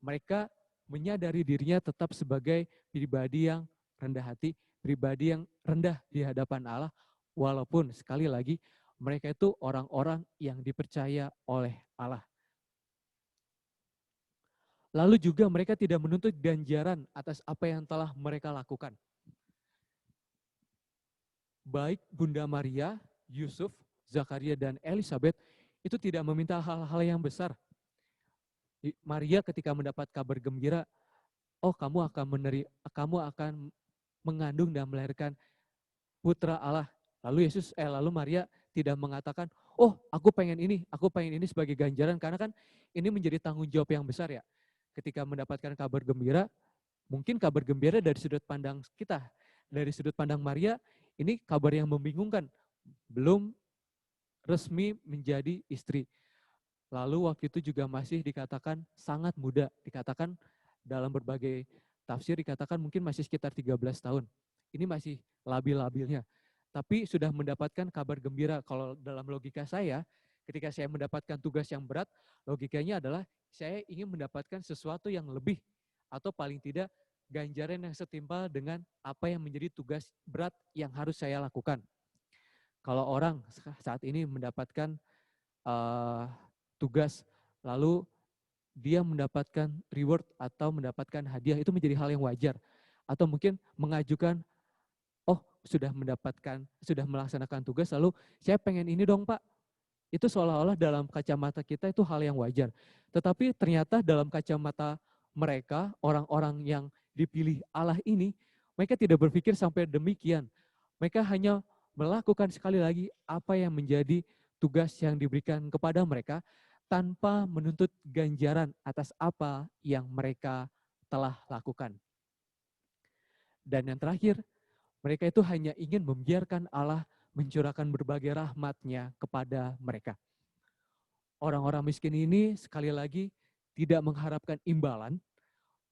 Mereka menyadari dirinya tetap sebagai pribadi yang rendah hati, pribadi yang rendah di hadapan Allah, walaupun sekali lagi mereka itu orang-orang yang dipercaya oleh Allah. Lalu juga mereka tidak menuntut ganjaran atas apa yang telah mereka lakukan. Baik Bunda Maria, Yusuf, Zakaria, dan Elizabeth itu tidak meminta hal-hal yang besar. Maria ketika mendapat kabar gembira, oh kamu akan mengandung dan melahirkan putra Allah. Lalu Maria tidak mengatakan, oh aku pengen ini sebagai ganjaran, karena kan ini menjadi tanggung jawab yang besar ya. Ketika mendapatkan kabar gembira, mungkin kabar gembira dari sudut pandang kita, dari sudut pandang Maria, ini kabar yang membingungkan, belum resmi menjadi istri. Lalu waktu itu juga masih dikatakan sangat muda, dikatakan dalam berbagai tafsir dikatakan mungkin masih sekitar 13 tahun. Ini masih labil-labilnya. Tapi sudah mendapatkan kabar gembira. Kalau dalam logika saya, ketika saya mendapatkan tugas yang berat, logikanya adalah saya ingin mendapatkan sesuatu yang lebih atau paling tidak ganjaran yang setimpal dengan apa yang menjadi tugas berat yang harus saya lakukan. Kalau orang saat ini mendapatkan tugas, lalu dia mendapatkan reward atau mendapatkan hadiah, itu menjadi hal yang wajar. Atau mungkin mengajukan, oh sudah melaksanakan tugas, lalu saya pengen ini dong Pak. Itu seolah-olah dalam kacamata kita itu hal yang wajar. Tetapi ternyata dalam kacamata mereka, orang-orang yang dipilih Allah ini, mereka tidak berpikir sampai demikian. Mereka hanya melakukan sekali lagi apa yang menjadi tugas yang diberikan kepada mereka tanpa menuntut ganjaran atas apa yang mereka telah lakukan. Dan yang terakhir, mereka itu hanya ingin membiarkan Allah mencurahkan berbagai rahmat-Nya kepada mereka. Orang-orang miskin ini sekali lagi tidak mengharapkan imbalan.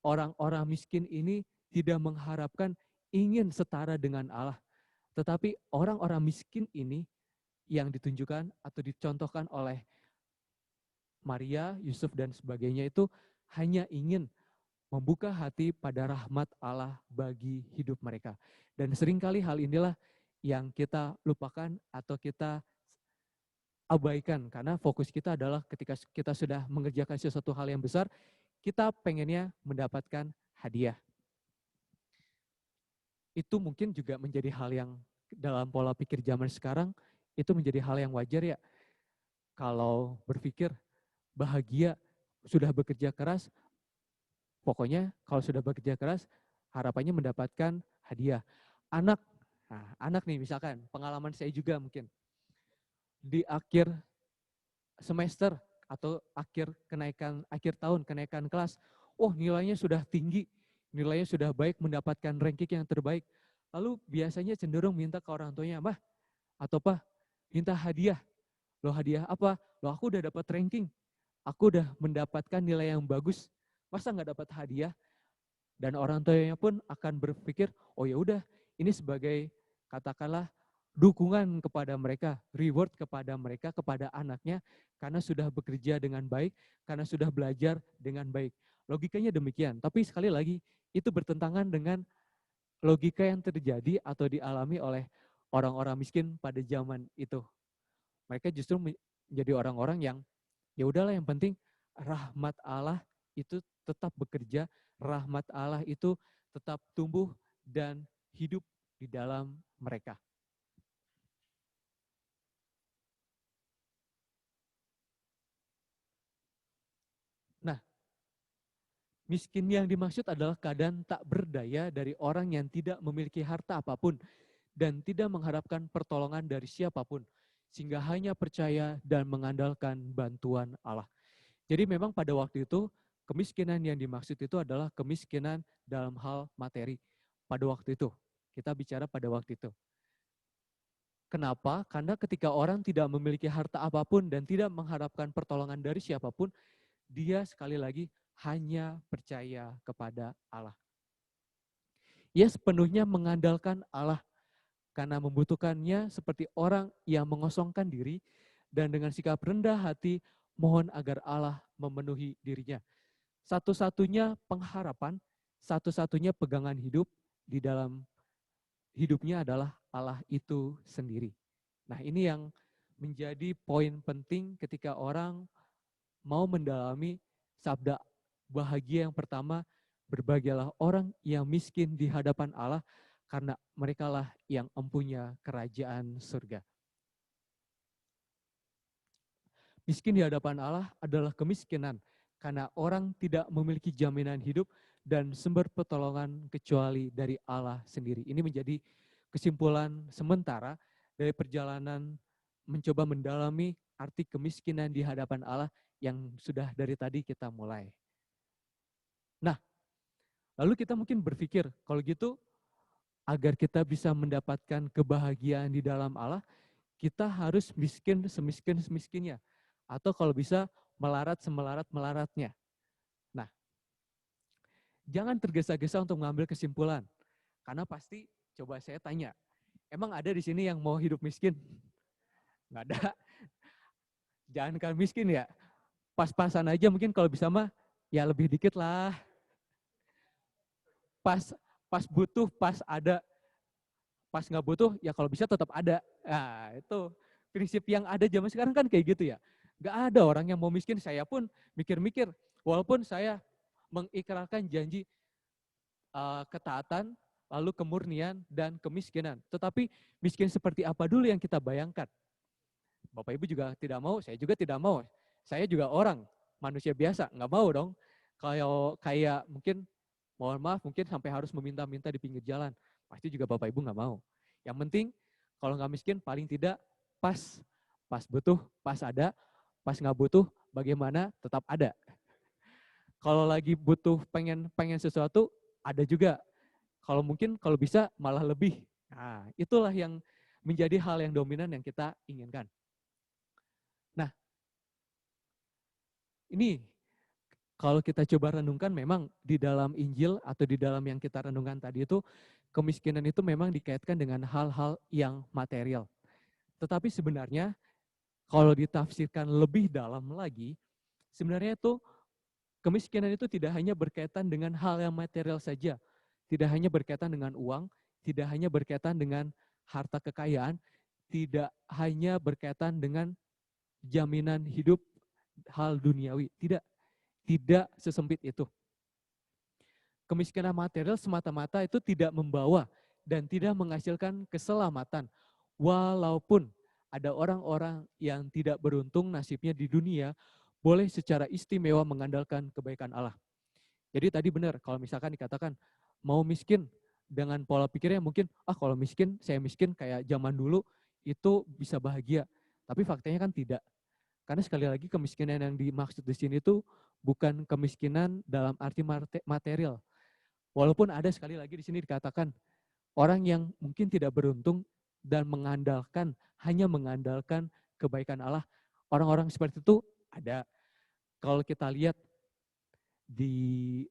Orang-orang miskin ini tidak mengharapkan ingin setara dengan Allah. Tetapi orang-orang miskin ini yang ditunjukkan atau dicontohkan oleh Maria, Yusuf, dan sebagainya itu hanya ingin membuka hati pada rahmat Allah bagi hidup mereka. Dan seringkali hal inilah yang kita lupakan atau kita abaikan, karena fokus kita adalah ketika kita sudah mengerjakan sesuatu hal yang besar, kita pengennya mendapatkan hadiah. Itu mungkin juga menjadi hal yang dalam pola pikir zaman sekarang, itu menjadi hal yang wajar ya. Kalau berpikir bahagia, sudah bekerja keras, pokoknya kalau sudah bekerja keras, harapannya mendapatkan hadiah. Anak nih misalkan, pengalaman saya juga mungkin. Di akhir semester atau akhir tahun, kenaikan kelas, nilainya sudah tinggi, nilainya sudah baik, mendapatkan ranking yang terbaik. Lalu biasanya cenderung minta ke orang tuanya, "Mah, atau Pak, minta hadiah." Loh hadiah apa? Loh aku udah dapat ranking, aku udah mendapatkan nilai yang bagus, masa nggak dapat hadiah? Dan orang tuanya pun akan berpikir, oh ya udah, ini sebagai katakanlah dukungan kepada mereka, reward kepada mereka, kepada anaknya, karena sudah bekerja dengan baik, karena sudah belajar dengan baik. Logikanya demikian, tapi sekali lagi itu bertentangan dengan logika yang terjadi atau dialami oleh orang-orang miskin pada zaman itu. Mereka justru menjadi orang-orang yang ya udahlah, yang penting rahmat Allah itu tetap bekerja, rahmat Allah itu tetap tumbuh dan hidup di dalam mereka. Nah, miskin yang dimaksud adalah keadaan tak berdaya dari orang yang tidak memiliki harta apapun dan tidak mengharapkan pertolongan dari siapapun, sehingga hanya percaya dan mengandalkan bantuan Allah. Jadi memang pada waktu itu, kemiskinan yang dimaksud itu adalah kemiskinan dalam hal materi. Pada waktu itu, kita bicara pada waktu itu. Kenapa? Karena ketika orang tidak memiliki harta apapun dan tidak mengharapkan pertolongan dari siapapun, dia sekali lagi hanya percaya kepada Allah. Ia sepenuhnya mengandalkan Allah karena membutuhkannya seperti orang yang mengosongkan diri dan dengan sikap rendah hati mohon agar Allah memenuhi dirinya. Satu-satunya pengharapan, satu-satunya pegangan hidup di dalam hidupnya adalah Allah itu sendiri. Nah, ini yang menjadi poin penting ketika orang mau mendalami sabda bahagia yang pertama, berbahagialah orang yang miskin di hadapan Allah karena merekalah yang empunya kerajaan surga. Miskin di hadapan Allah adalah kemiskinan karena orang tidak memiliki jaminan hidup dan sumber pertolongan kecuali dari Allah sendiri. Ini menjadi kesimpulan sementara dari perjalanan mencoba mendalami arti kemiskinan di hadapan Allah yang sudah dari tadi kita mulai. Nah, lalu kita mungkin berpikir, kalau gitu agar kita bisa mendapatkan kebahagiaan di dalam Allah, kita harus miskin semiskin-semiskinnya. Atau kalau bisa melarat semelarat-melaratnya. Nah, jangan tergesa-gesa untuk mengambil kesimpulan. Karena pasti, coba saya tanya, emang ada di sini yang mau hidup miskin? Nggak ada. Jangankan miskin ya, pas-pasan aja mungkin kalau bisa mah, ya lebih dikit lah. Pas butuh, pas ada. Pas nggak butuh, ya kalau bisa tetap ada. Nah, itu prinsip yang ada zaman sekarang kan kayak gitu ya. Nggak ada orang yang mau miskin, saya pun mikir-mikir. Walaupun saya mengikrarkan janji ketaatan, lalu kemurnian, dan kemiskinan. Tetapi miskin seperti apa dulu yang kita bayangkan? Bapak Ibu juga tidak mau, saya juga tidak mau. Saya juga orang, manusia biasa, nggak mau dong. Kayak mungkin, mohon maaf, mungkin sampai harus meminta-minta di pinggir jalan. Pasti juga Bapak Ibu nggak mau. Yang penting, kalau nggak miskin, paling tidak pas butuh, pas ada, pas nggak butuh, bagaimana tetap ada. Kalau lagi butuh pengen sesuatu, ada juga. Kalau mungkin kalau bisa malah lebih. Nah, itulah yang menjadi hal yang dominan yang kita inginkan. Nah, ini kalau kita coba renungkan memang di dalam Injil atau di dalam yang kita renungkan tadi itu, kemiskinan itu memang dikaitkan dengan hal-hal yang material. Tetapi sebenarnya kalau ditafsirkan lebih dalam lagi, sebenarnya itu kemiskinan itu tidak hanya berkaitan dengan hal yang material saja. Tidak hanya berkaitan dengan uang, tidak hanya berkaitan dengan harta kekayaan, tidak hanya berkaitan dengan jaminan hidup hal duniawi. Tidak sesempit itu. Kemiskinan material semata-mata itu tidak membawa dan tidak menghasilkan keselamatan. Walaupun ada orang-orang yang tidak beruntung nasibnya di dunia, boleh secara istimewa mengandalkan kebaikan Allah. Jadi tadi benar, kalau misalkan dikatakan mau miskin dengan pola pikirnya mungkin, kalau miskin, saya miskin kayak zaman dulu, itu bisa bahagia. Tapi faktanya kan tidak. Karena sekali lagi kemiskinan yang dimaksud di sini itu bukan kemiskinan dalam arti material. Walaupun ada sekali lagi di sini dikatakan orang yang mungkin tidak beruntung dan hanya mengandalkan kebaikan Allah. Orang-orang seperti itu ada. Kalau kita lihat di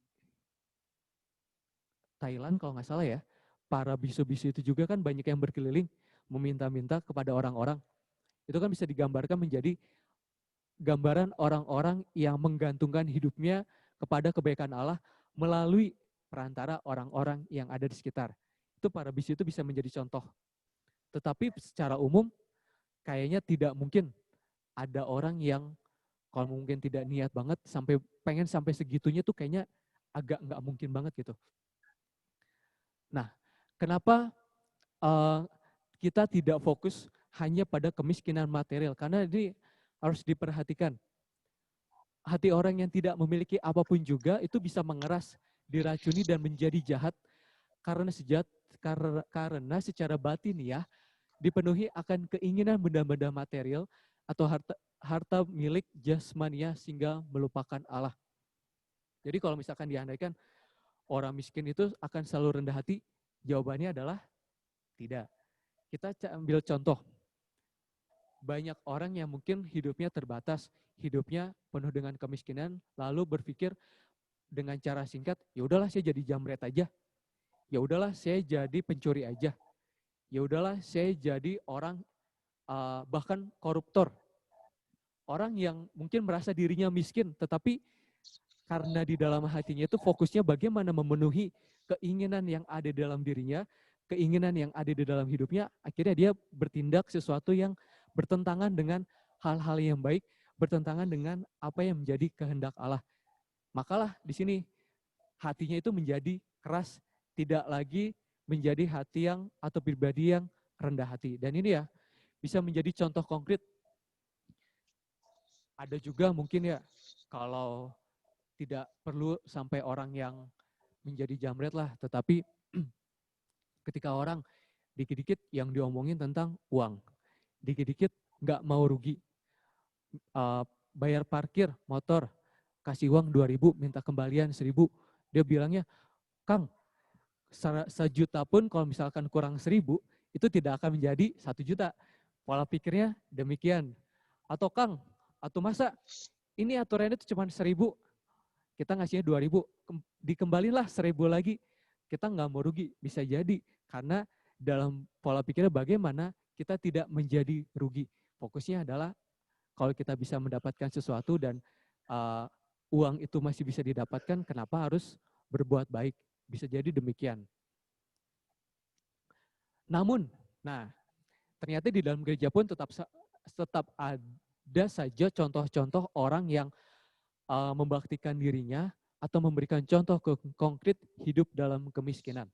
Thailand kalau nggak salah ya, para bisu-bisu itu juga kan banyak yang berkeliling meminta-minta kepada orang-orang. Itu kan bisa digambarkan menjadi gambaran orang-orang yang menggantungkan hidupnya kepada kebaikan Allah melalui perantara orang-orang yang ada di sekitar. Itu para bisu itu bisa menjadi contoh. Tetapi secara umum kayaknya tidak mungkin ada orang yang kalau mungkin tidak niat banget pengen sampai segitunya tuh kayaknya agak nggak mungkin banget gitu. Nah, kenapa kita tidak fokus hanya pada kemiskinan material? Karena ini harus diperhatikan. Hati orang yang tidak memiliki apapun juga itu bisa mengeras, diracuni dan menjadi jahat karena secara batin ya dipenuhi akan keinginan benda-benda material atau harta milik jasmania sehingga melupakan Allah. Jadi kalau misalkan diandaikan orang miskin itu akan selalu rendah hati, jawabannya adalah tidak. Kita ambil contoh. banyak orang yang mungkin hidupnya terbatas, hidupnya penuh dengan kemiskinan, lalu berpikir dengan cara singkat, ya udahlah saya jadi jambret aja, ya udahlah saya jadi pencuri aja, ya udahlah saya jadi orang bahkan koruptor, orang yang mungkin merasa dirinya miskin, tetapi karena di dalam hatinya itu fokusnya bagaimana memenuhi keinginan yang ada di dalam dirinya, keinginan yang ada di dalam hidupnya, akhirnya dia bertindak sesuatu yang bertentangan dengan hal-hal yang baik, bertentangan dengan apa yang menjadi kehendak Allah. Makalah di sini hatinya itu menjadi keras, tidak lagi menjadi hati yang atau pribadi yang rendah hati. Dan ini ya bisa menjadi contoh konkret. Ada juga mungkin ya, kalau tidak perlu sampai orang yang menjadi jambret lah, tetapi ketika orang dikit-dikit yang diomongin tentang uang, dikit-dikit nggak mau rugi, bayar parkir motor, kasih uang 2.000, minta kembalian 1.000, dia bilangnya, Kang, sejuta pun kalau misalkan kurang 1.000, itu tidak akan menjadi 1 juta. Pola pikirnya demikian. Atau Kang, atau masa ini aturannya itu cuma 1.000, kita ngasihnya 2.000, dikembalilah 1.000 lagi, kita nggak mau rugi. Bisa jadi karena dalam pola pikirnya bagaimana kita tidak menjadi rugi. Fokusnya adalah kalau kita bisa mendapatkan sesuatu dan uang itu masih bisa didapatkan, kenapa harus berbuat baik? Bisa jadi demikian. Namun, ternyata di dalam gereja pun tetap ada saja contoh-contoh orang yang membaktikan dirinya atau memberikan contoh konkret hidup dalam kemiskinan.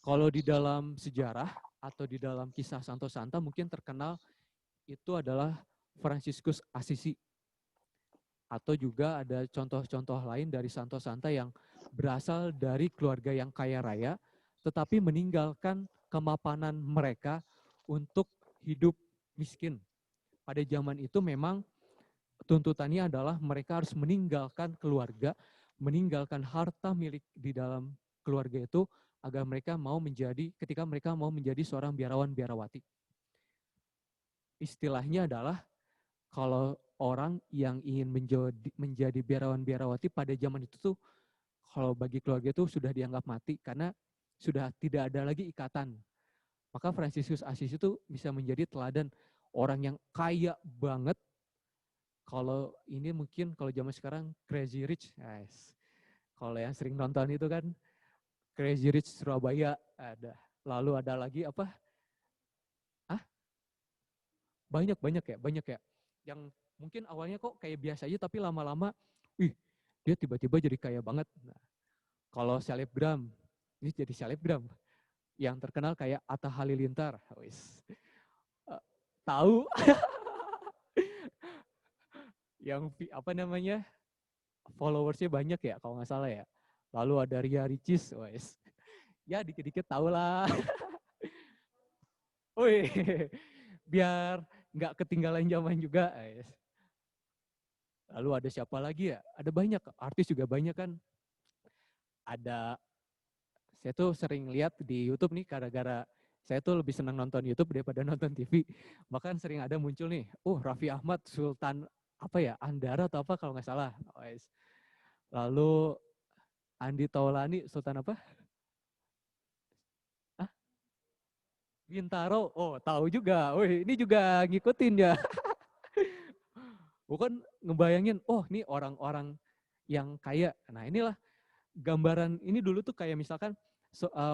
Kalau di dalam sejarah atau di dalam kisah Santo Santa mungkin terkenal itu adalah Fransiskus Assisi. Atau juga ada contoh-contoh lain dari Santo Santa yang berasal dari keluarga yang kaya raya, tetapi meninggalkan kemapanan mereka untuk hidup miskin. Pada zaman itu memang tuntutannya adalah mereka harus meninggalkan keluarga, meninggalkan harta milik di dalam keluarga itu, agar mereka ketika mereka mau menjadi seorang biarawan-biarawati. Istilahnya adalah, kalau orang yang ingin menjadi biarawan-biarawati pada zaman itu tuh, kalau bagi keluarga itu sudah dianggap mati karena sudah tidak ada lagi ikatan. Maka Fransiskus Assisi itu bisa menjadi teladan orang yang kaya banget. Kalau ini mungkin kalau zaman sekarang Crazy Rich, guys. Kalau yang sering nonton itu kan Crazy Rich Surabaya ada. Lalu ada lagi apa? Banyak ya. Yang mungkin awalnya kok kayak biasa aja, tapi lama-lama, dia tiba-tiba jadi kaya banget. Nah, kalau selebgram, ini jadi selebgram. Yang terkenal kayak Atta Halilintar. Tahu? Yang followersnya banyak ya, kalau nggak salah ya. Lalu ada Ria Ricis, ya dikit-dikit tahu lah. Biar nggak ketinggalan zaman juga. Lalu ada siapa lagi ya? Ada banyak, artis juga banyak kan. Saya tuh sering lihat di YouTube nih, gara-gara saya tuh lebih senang nonton YouTube daripada nonton TV. Bahkan sering ada muncul nih, Raffi Ahmad Sultan Andara atau apa kalau nggak salah. Lalu Andi Taulani Sultan apa? Bintaro, tahu juga. Ini juga ngikutin ya. Bukan ngebayangin, ini orang-orang yang kaya. Nah inilah gambaran, ini dulu tuh kayak misalkan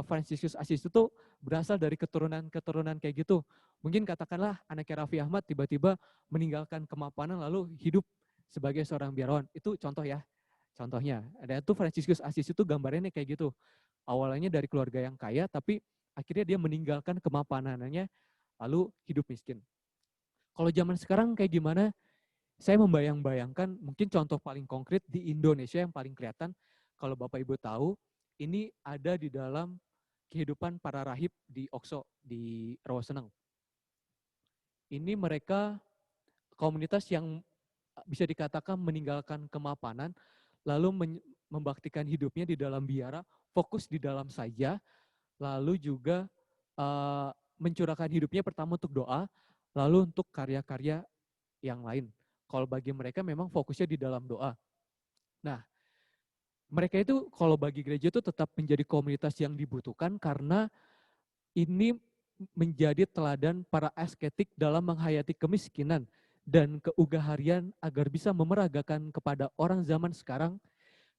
Fransiskus Assisi itu berasal dari keturunan kayak gitu. Mungkin katakanlah anaknya Raffi Ahmad tiba-tiba meninggalkan kemapanan lalu hidup sebagai seorang biarawan. Itu contoh ya, contohnya. Ada tuh Fransiskus Assisi itu gambarannya kayak gitu. Awalnya dari keluarga yang kaya, tapi akhirnya dia meninggalkan kemapanannya, lalu hidup miskin. Kalau zaman sekarang kayak gimana? Saya membayang-bayangkan mungkin contoh paling konkret di Indonesia yang paling kelihatan, kalau Bapak Ibu tahu, ini ada di dalam kehidupan para rahib di Okso, di Rawaseneng. Ini mereka komunitas yang bisa dikatakan meninggalkan kemapanan, lalu membaktikan hidupnya di dalam biara, fokus di dalam saja, lalu juga mencurahkan hidupnya pertama untuk doa, Lalu untuk karya-karya yang lain, kalau bagi mereka memang fokusnya di dalam doa. Nah, mereka itu kalau bagi gereja itu tetap menjadi komunitas yang dibutuhkan karena ini menjadi teladan para asketik dalam menghayati kemiskinan dan keugaharian agar bisa memeragakan kepada orang zaman sekarang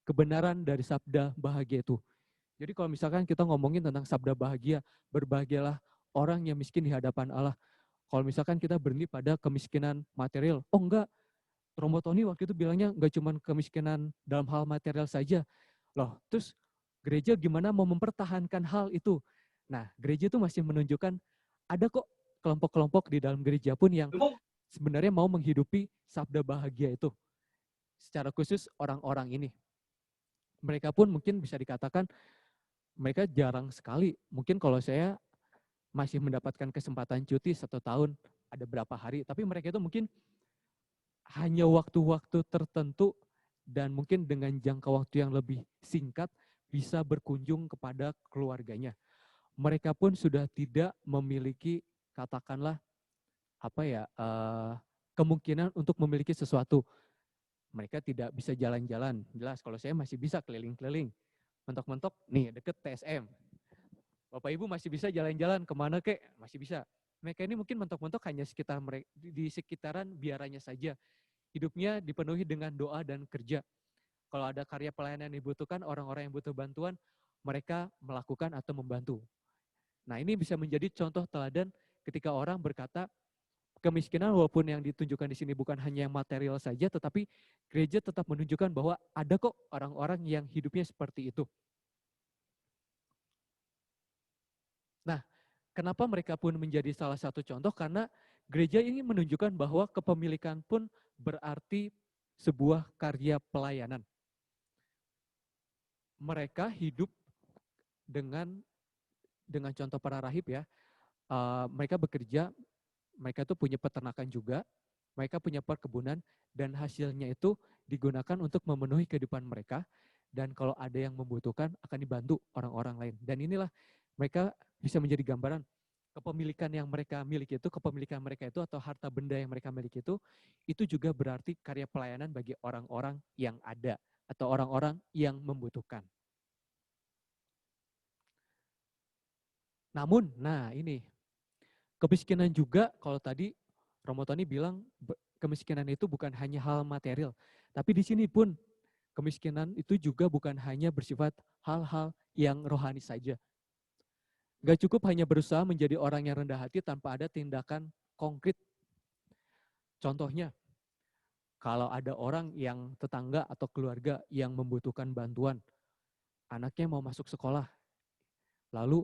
kebenaran dari sabda bahagia itu. Jadi kalau misalkan kita ngomongin tentang sabda bahagia, berbahagialah orang yang miskin di hadapan Allah. Kalau misalkan kita berhenti pada kemiskinan material, oh enggak, Romo Tony waktu itu bilangnya enggak cuma kemiskinan dalam hal material saja. Loh, terus gereja gimana mau mempertahankan hal itu? Nah, gereja itu masih menunjukkan ada kok kelompok-kelompok di dalam gereja pun yang sebenarnya mau menghidupi sabda bahagia itu. Secara khusus orang-orang ini. Mereka pun mungkin bisa dikatakan mereka jarang sekali. Mungkin kalau saya masih mendapatkan kesempatan cuti 1 tahun, ada berapa hari. Tapi mereka itu mungkin hanya waktu-waktu tertentu dan mungkin dengan jangka waktu yang lebih singkat bisa berkunjung kepada keluarganya. Mereka pun sudah tidak memiliki katakanlah apa ya kemungkinan untuk memiliki sesuatu. Mereka tidak bisa jalan-jalan. Jelas kalau saya masih bisa keliling-keliling. Mentok-mentok nih deket TSM. Bapak Ibu masih bisa jalan-jalan kemana kek? Masih bisa. Mereka ini mungkin mentok-mentok hanya sekitar mereka, di sekitaran biaranya saja. Hidupnya dipenuhi dengan doa dan kerja. Kalau ada karya pelayanan yang dibutuhkan, orang-orang yang butuh bantuan, mereka melakukan atau membantu. Nah, ini bisa menjadi contoh teladan ketika orang berkata, kemiskinan walaupun yang ditunjukkan di sini bukan hanya yang material saja, tetapi gereja tetap menunjukkan bahwa ada kok orang-orang yang hidupnya seperti itu. Nah, kenapa mereka pun menjadi salah satu contoh? Karena gereja ini menunjukkan bahwa kepemilikan pun berarti sebuah karya pelayanan. Mereka hidup dengan contoh para rahib ya. Mereka bekerja, mereka tuh punya peternakan juga, mereka punya perkebunan dan hasilnya itu digunakan untuk memenuhi kehidupan mereka dan kalau ada yang membutuhkan akan dibantu orang-orang lain. Dan inilah mereka bisa menjadi gambaran kepemilikan yang mereka miliki itu, kepemilikan mereka itu atau harta benda yang mereka miliki itu juga berarti karya pelayanan bagi orang-orang yang ada atau orang-orang yang membutuhkan. Namun, nah ini, kemiskinan juga kalau tadi Romo Tony bilang kemiskinan itu bukan hanya hal material, tapi di sini pun kemiskinan itu juga bukan hanya bersifat hal-hal yang rohani saja. Gak cukup hanya berusaha menjadi orang yang rendah hati tanpa ada tindakan konkret. Contohnya, kalau ada orang yang tetangga atau keluarga yang membutuhkan bantuan, anaknya mau masuk sekolah, lalu,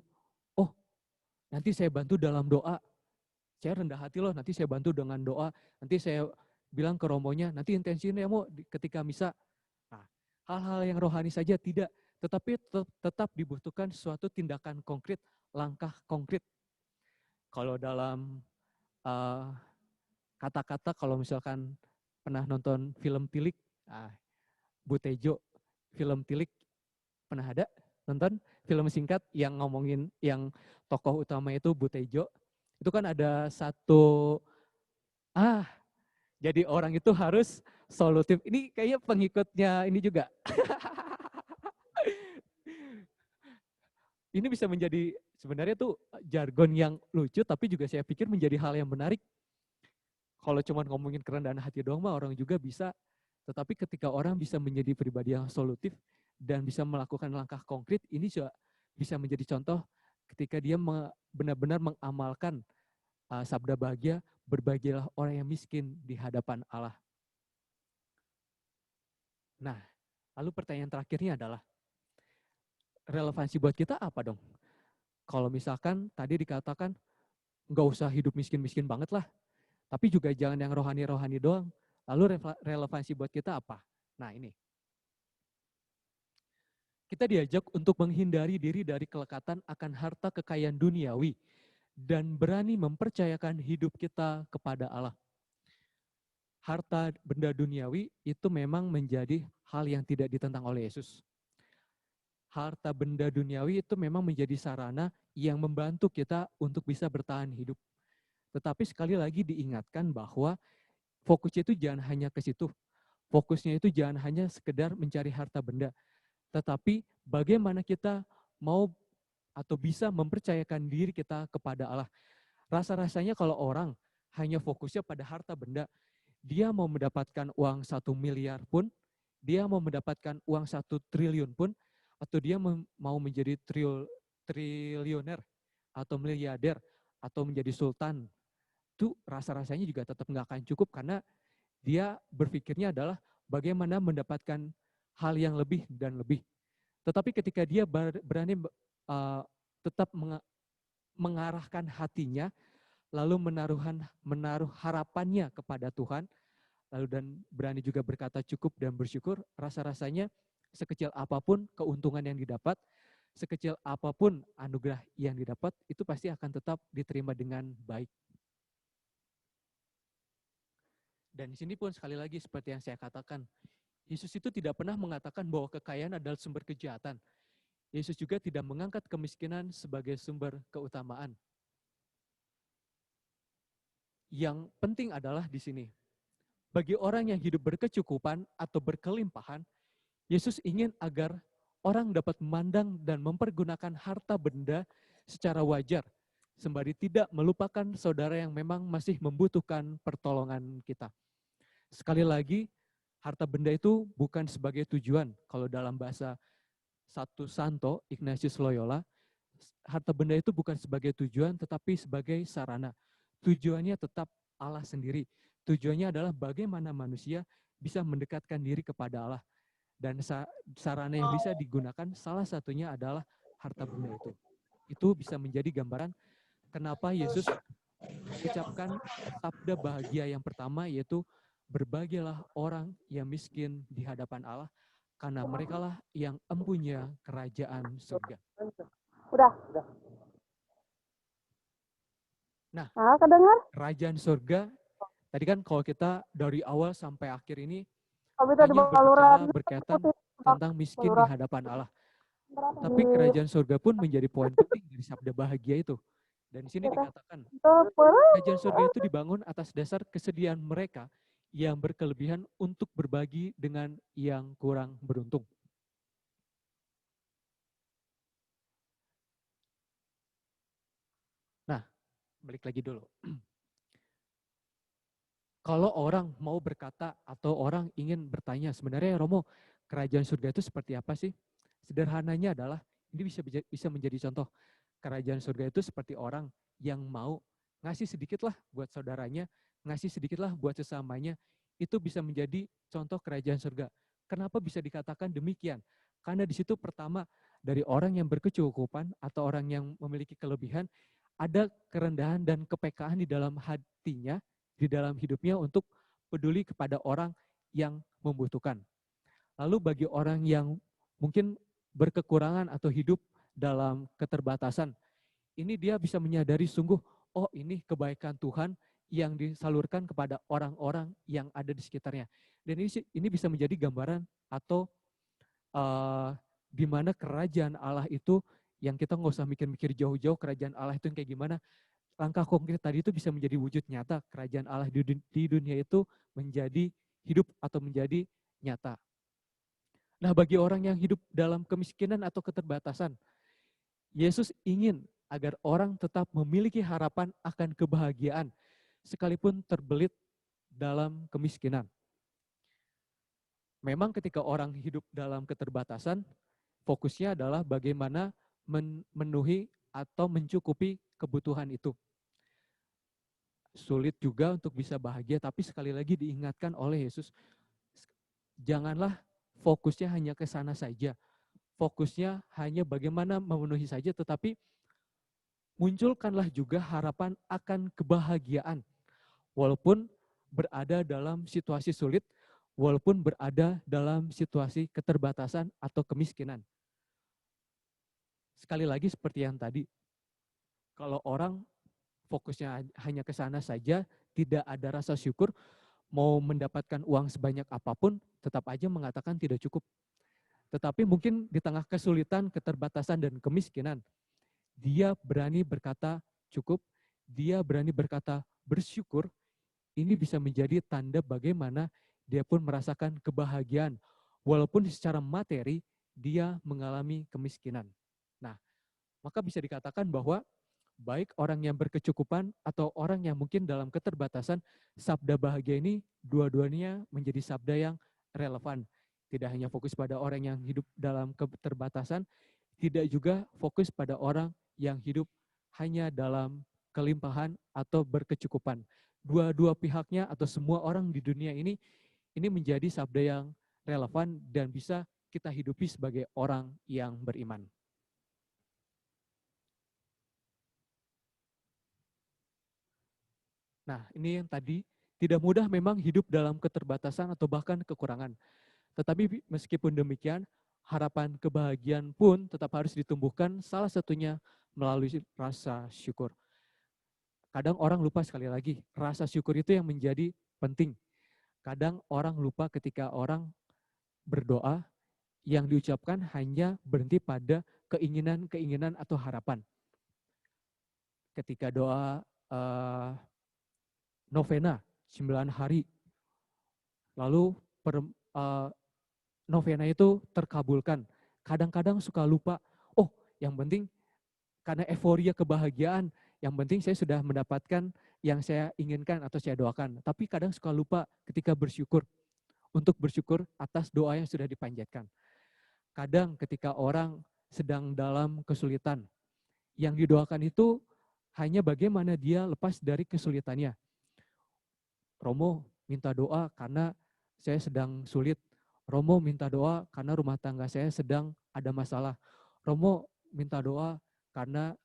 oh nanti saya bantu dalam doa, saya rendah hati loh, nanti saya bantu dengan doa, nanti saya bilang ke romonya, nanti intensinya ya mau ketika misa. Nah, hal-hal yang rohani saja tidak, tetapi tetap dibutuhkan suatu tindakan konkret, langkah konkret. Kalau dalam kata-kata, kalau misalkan pernah nonton film Tilik, Bu Tejo, film Tilik, pernah ada nonton film singkat yang ngomongin yang tokoh utama itu Bu Tejo, itu kan ada satu, jadi orang itu harus solutif. Ini kayaknya pengikutnya ini juga. Ini bisa menjadi sebenarnya tuh jargon yang lucu, tapi juga saya pikir menjadi hal yang menarik. Kalau cuma ngomongin kerendahan hati doang mah orang juga bisa. Tetapi ketika orang bisa menjadi pribadi yang solutif dan bisa melakukan langkah konkret, ini juga bisa menjadi contoh ketika dia benar-benar mengamalkan sabda bahagia, berbahagialah orang yang miskin di hadapan Allah. Nah, lalu pertanyaan terakhirnya adalah, relevansi buat kita apa dong? Kalau misalkan tadi dikatakan, nggak usah hidup miskin-miskin banget lah, tapi juga jangan yang rohani-rohani doang. Lalu relevansi buat kita apa? Nah ini, kita diajak untuk menghindari diri dari kelekatan akan harta kekayaan duniawi dan berani mempercayakan hidup kita kepada Allah. Harta benda duniawi itu memang menjadi hal yang tidak ditentang oleh Yesus. Harta benda duniawi itu memang menjadi sarana yang membantu kita untuk bisa bertahan hidup. Tetapi sekali lagi diingatkan bahwa fokusnya itu jangan hanya ke situ. Fokusnya itu jangan hanya sekedar mencari harta benda, tetapi bagaimana kita mau atau bisa mempercayakan diri kita kepada Allah. Rasa-rasanya kalau orang hanya fokusnya pada harta benda, dia mau mendapatkan uang 1 miliar pun, dia mau mendapatkan uang 1 triliun pun, atau dia mau menjadi triliuner, atau miliarder, atau menjadi sultan, itu rasa-rasanya juga tetap nggak akan cukup karena dia berpikirnya adalah bagaimana mendapatkan hal yang lebih dan lebih. Tetapi ketika dia berani tetap mengarahkan hatinya, lalu menaruh harapannya kepada Tuhan, lalu dan berani juga berkata cukup dan bersyukur, rasa-rasanya sekecil apapun keuntungan yang didapat, sekecil apapun anugerah yang didapat, itu pasti akan tetap diterima dengan baik. Dan di sini pun sekali lagi seperti yang saya katakan, Yesus itu tidak pernah mengatakan bahwa kekayaan adalah sumber kejahatan. Yesus juga tidak mengangkat kemiskinan sebagai sumber keutamaan. Yang penting adalah di sini, bagi orang yang hidup berkecukupan atau berkelimpahan, Yesus ingin agar orang dapat memandang dan mempergunakan harta benda secara wajar, sembari tidak melupakan saudara yang memang masih membutuhkan pertolongan kita. Sekali lagi, harta benda itu bukan sebagai tujuan. Kalau dalam bahasa Satu Santo, Ignatius Loyola, harta benda itu bukan sebagai tujuan, tetapi sebagai sarana. Tujuannya tetap Allah sendiri. Tujuannya adalah bagaimana manusia bisa mendekatkan diri kepada Allah. Dan sarana yang bisa digunakan salah satunya adalah harta benda itu. Itu bisa menjadi gambaran kenapa Yesus mengucapkan sabda bahagia yang pertama, yaitu berbahagialah orang yang miskin di hadapan Allah, karena merekalah yang empunya kerajaan surga. Udah. Nah, kedengar? kerajaan surga, tadi kan kalau kita dari awal sampai akhir ini Kita hanya berbicara berkaitan tentang miskin di hadapan Allah. Tapi kerajaan surga pun menjadi poin penting dari sabda bahagia itu. Dan di sini dikatakan, kerajaan surga itu dibangun atas dasar kesediaan mereka yang berkelebihan untuk berbagi dengan yang kurang beruntung. Nah, balik lagi dulu. Kalau orang mau berkata atau orang ingin bertanya, sebenarnya Romo, kerajaan surga itu seperti apa sih? Sederhananya adalah, ini bisa menjadi contoh. Kerajaan surga itu seperti orang yang mau ngasih sedikitlah buat saudaranya, ngasih sedikitlah buat sesamanya, itu bisa menjadi contoh kerajaan surga. Kenapa bisa dikatakan demikian? Karena di situ pertama, dari orang yang berkecukupan atau orang yang memiliki kelebihan, ada kerendahan dan kepekaan di dalam hatinya, di dalam hidupnya untuk peduli kepada orang yang membutuhkan. Lalu bagi orang yang mungkin berkekurangan atau hidup dalam keterbatasan, ini dia bisa menyadari sungguh, oh ini kebaikan Tuhan yang disalurkan kepada orang-orang yang ada di sekitarnya. Dan ini bisa menjadi gambaran atau di mana kerajaan Allah itu yang kita nggak usah mikir-mikir jauh-jauh kerajaan Allah itu yang kayak gimana. Langkah konkret tadi itu bisa menjadi wujud nyata kerajaan Allah di dunia itu menjadi hidup atau menjadi nyata. Nah, bagi orang yang hidup dalam kemiskinan atau keterbatasan, Yesus ingin agar orang tetap memiliki harapan akan kebahagiaan sekalipun terbelit dalam kemiskinan. Memang ketika orang hidup dalam keterbatasan, fokusnya adalah bagaimana memenuhi atau mencukupi kebutuhan itu. Sulit juga untuk bisa bahagia, tapi sekali lagi diingatkan oleh Yesus, janganlah fokusnya hanya ke sana saja. Fokusnya hanya bagaimana memenuhi saja, tetapi munculkanlah juga harapan akan kebahagiaan. Walaupun berada dalam situasi sulit, walaupun berada dalam situasi keterbatasan atau kemiskinan. Sekali lagi seperti yang tadi, kalau orang fokusnya hanya ke sana saja, tidak ada rasa syukur, mau mendapatkan uang sebanyak apapun, tetap aja mengatakan tidak cukup. Tetapi mungkin di tengah kesulitan, keterbatasan, dan kemiskinan, dia berani berkata cukup, dia berani berkata bersyukur, ini bisa menjadi tanda bagaimana dia pun merasakan kebahagiaan. Walaupun secara materi dia mengalami kemiskinan. Nah, maka bisa dikatakan bahwa baik orang yang berkecukupan atau orang yang mungkin dalam keterbatasan, sabda bahagia ini dua-duanya menjadi sabda yang relevan. Tidak hanya fokus pada orang yang hidup dalam keterbatasan, tidak juga fokus pada orang yang hidup hanya dalam kelimpahan atau berkecukupan. Dua-dua pihaknya atau semua orang di dunia ini menjadi sabda yang relevan dan bisa kita hidupi sebagai orang yang beriman. Nah, ini yang tadi, tidak mudah memang hidup dalam keterbatasan atau bahkan kekurangan. Tetapi meskipun demikian, harapan kebahagiaan pun tetap harus ditumbuhkan, salah satunya melalui rasa syukur. Kadang orang lupa, sekali lagi, rasa syukur itu yang menjadi penting. Kadang orang lupa ketika orang berdoa, yang diucapkan hanya berhenti pada keinginan-keinginan atau harapan. Ketika doa novena 9 hari, lalu novena itu terkabulkan. Kadang-kadang suka lupa, oh yang penting karena euforia kebahagiaan, yang penting saya sudah mendapatkan yang saya inginkan atau saya doakan. Tapi kadang suka lupa ketika bersyukur, untuk bersyukur atas doa yang sudah dipanjatkan. Kadang ketika orang sedang dalam kesulitan, yang didoakan itu hanya bagaimana dia lepas dari kesulitannya. Romo minta doa karena saya sedang sulit. Romo minta doa karena rumah tangga saya sedang ada masalah. Romo minta doa karena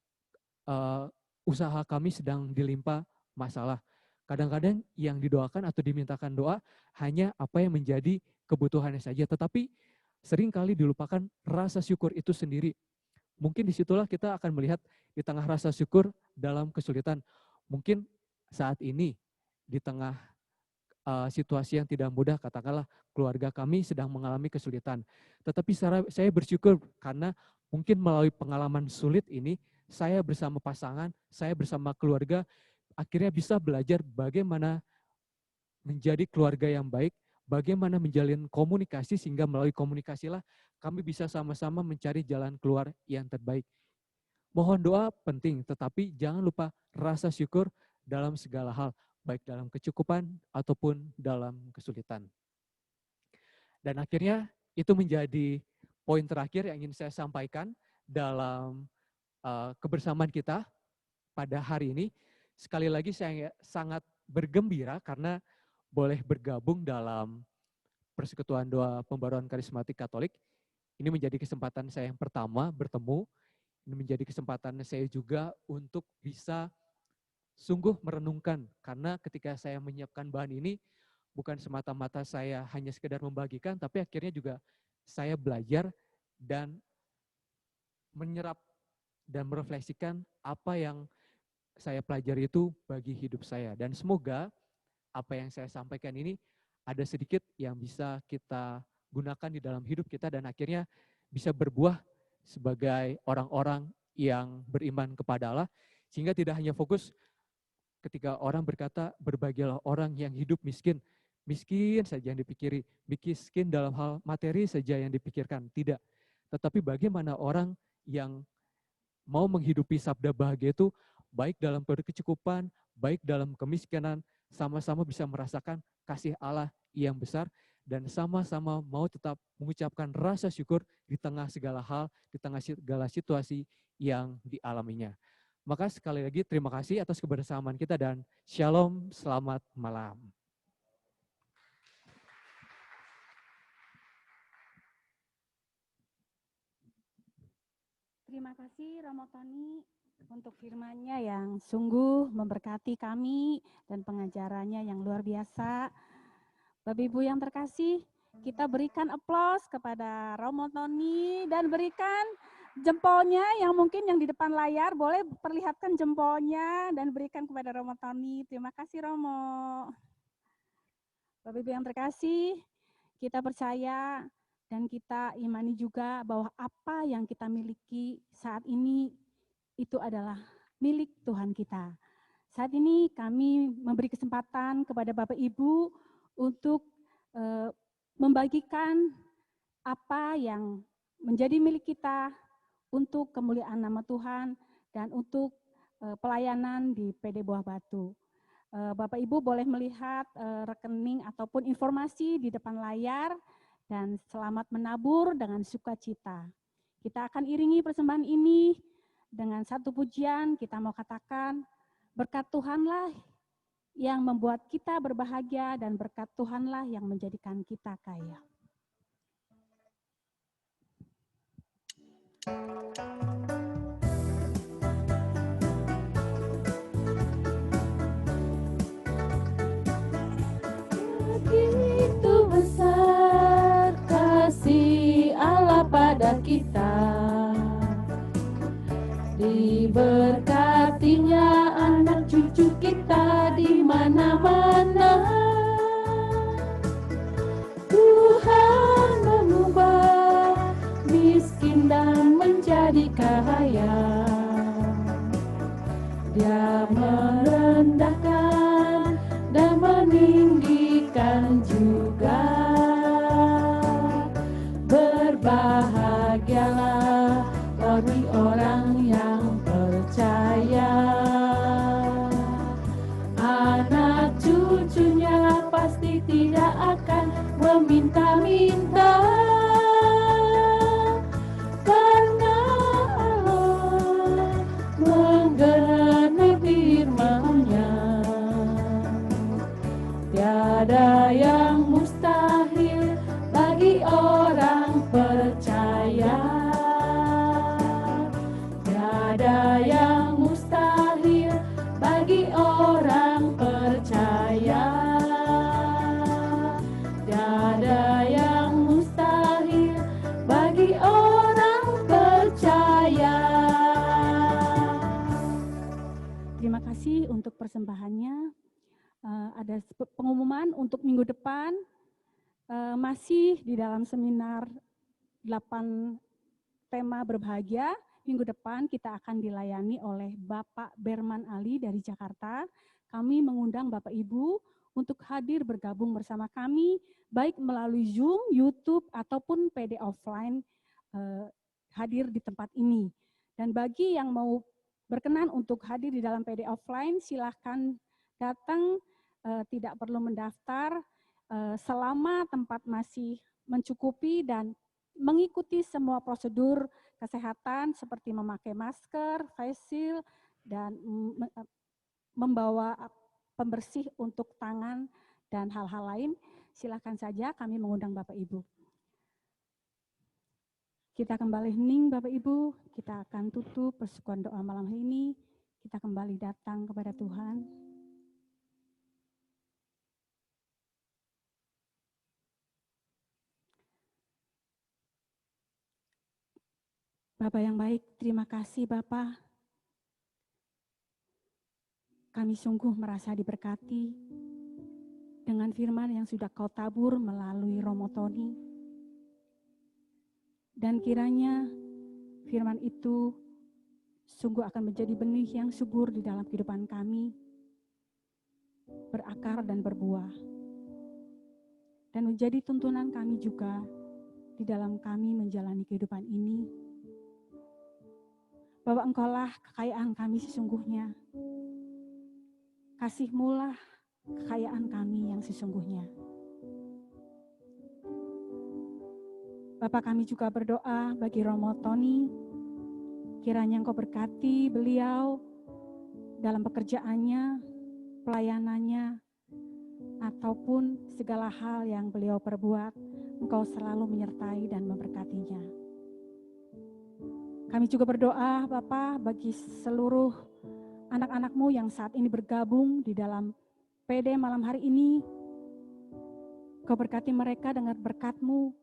usaha kami sedang dilimpa masalah. Kadang-kadang yang didoakan atau dimintakan doa hanya apa yang menjadi kebutuhannya saja. Tetapi seringkali dilupakan rasa syukur itu sendiri. Mungkin disitulah kita akan melihat di tengah rasa syukur dalam kesulitan. Mungkin saat ini di tengah situasi yang tidak mudah, katakanlah keluarga kami sedang mengalami kesulitan. Tetapi saya bersyukur karena mungkin melalui pengalaman sulit ini, saya bersama pasangan, saya bersama keluarga, akhirnya bisa belajar bagaimana menjadi keluarga yang baik, bagaimana menjalin komunikasi, sehingga melalui komunikasilah kami bisa sama-sama mencari jalan keluar yang terbaik. Mohon doa penting, tetapi jangan lupa rasa syukur dalam segala hal, baik dalam kecukupan ataupun dalam kesulitan. Dan akhirnya itu menjadi poin terakhir yang ingin saya sampaikan dalam kebersamaan kita pada hari ini. Sekali lagi saya sangat bergembira karena boleh bergabung dalam Persekutuan Doa Pembaruan Karismatik Katolik. Ini menjadi kesempatan saya yang pertama bertemu. Ini menjadi kesempatan saya juga untuk bisa sungguh merenungkan, karena ketika saya menyiapkan bahan ini, bukan semata-mata saya hanya sekedar membagikan, tapi akhirnya juga saya belajar dan menyerap dan merefleksikan apa yang saya pelajari itu bagi hidup saya. Dan semoga apa yang saya sampaikan ini ada sedikit yang bisa kita gunakan di dalam hidup kita dan akhirnya bisa berbuah sebagai orang-orang yang beriman kepada Allah, sehingga tidak hanya fokus ketika orang berkata berbahagialah orang yang hidup miskin, miskin saja yang dipikiri, miskin dalam hal materi saja yang dipikirkan, tidak. Tetapi bagaimana orang yang mau menghidupi sabda bahagia itu baik dalam kecukupan, baik dalam kemiskinan, sama-sama bisa merasakan kasih Allah yang besar dan sama-sama mau tetap mengucapkan rasa syukur di tengah segala hal, di tengah segala situasi yang dialaminya. Maka sekali lagi terima kasih atas kebersamaan kita dan shalom, selamat malam. Terima kasih Romo Tony untuk firman-Nya yang sungguh memberkati kami dan pengajarannya yang luar biasa. Bapak Ibu yang terkasih, kita berikan aplaus kepada Romo Tony dan berikan jempolnya yang mungkin yang di depan layar, boleh perlihatkan jempolnya dan berikan kepada Romo Tony. Terima kasih Romo. Bapak Ibu yang terkasih, kita percaya dan kita imani juga bahwa apa yang kita miliki saat ini itu adalah milik Tuhan kita. Saat ini kami memberi kesempatan kepada Bapak Ibu untuk membagikan apa yang menjadi milik kita untuk kemuliaan nama Tuhan dan untuk pelayanan di PD Buah Batu. Bapak Ibu boleh melihat rekening ataupun informasi di depan layar dan selamat menabur dengan sukacita. Kita akan iringi persembahan ini dengan satu pujian, kita mau katakan berkat Tuhanlah yang membuat kita berbahagia dan berkat Tuhanlah yang menjadikan kita kaya. Begitu besar kasih Allah pada kita, diberkatinya anak cucu kita di mana-mana. Tuhan mengubah miskin dan menjadi kaya. Dia merendahkan dan meninggikan juga. Berbahagialah bagi orang yang percaya. Anak cucunya pasti tidak akan meminta-minta, karena Allah menggenapi firman-Nya. Tiada yang mustahil bagi orang percaya. Tiada yang mustahil bagi orang percaya. Tiada yang mustahil bagi orang percaya. Terima kasih untuk persembahannya. Ada pengumuman untuk minggu depan, masih di dalam seminar 8 tema berbahagia. Minggu depan kita akan dilayani oleh Bapak Berman Ali dari Jakarta. Kami mengundang Bapak Ibu untuk hadir bergabung bersama kami, baik melalui Zoom, YouTube, ataupun PD offline, hadir di tempat ini. Dan bagi yang mau berkenan untuk hadir di dalam PD offline, silahkan datang, tidak perlu mendaftar, selama tempat masih mencukupi dan mengikuti semua prosedur kesehatan seperti memakai masker, face shield, dan membawa pembersih untuk tangan dan hal-hal lain. Silakan saja, kami mengundang Bapak Ibu. Kita kembali hening Bapak Ibu, kita akan tutup persekutuan doa malam hari ini. Kita kembali datang kepada Tuhan. Bapak yang baik, terima kasih Bapak. Kami sungguh merasa diberkati dengan firman yang sudah Kau tabur melalui Romo Tony. Dan kiranya firman itu sungguh akan menjadi benih yang subur di dalam kehidupan kami, berakar dan berbuah. Dan menjadi tuntunan kami juga di dalam kami menjalani kehidupan ini. Bahwa Engkaulah kekayaan kami sesungguhnya. Kasih-Mulah kekayaan kami yang sesungguhnya. Bapak, kami juga berdoa bagi Romo Tony, kiranya Engkau berkati beliau dalam pekerjaannya, pelayanannya, ataupun segala hal yang beliau perbuat, Engkau selalu menyertai dan memberkatinya. Kami juga berdoa Bapak bagi seluruh anak-anak-Mu yang saat ini bergabung di dalam PD malam hari ini. Kau berkati mereka dengan berkat-Mu.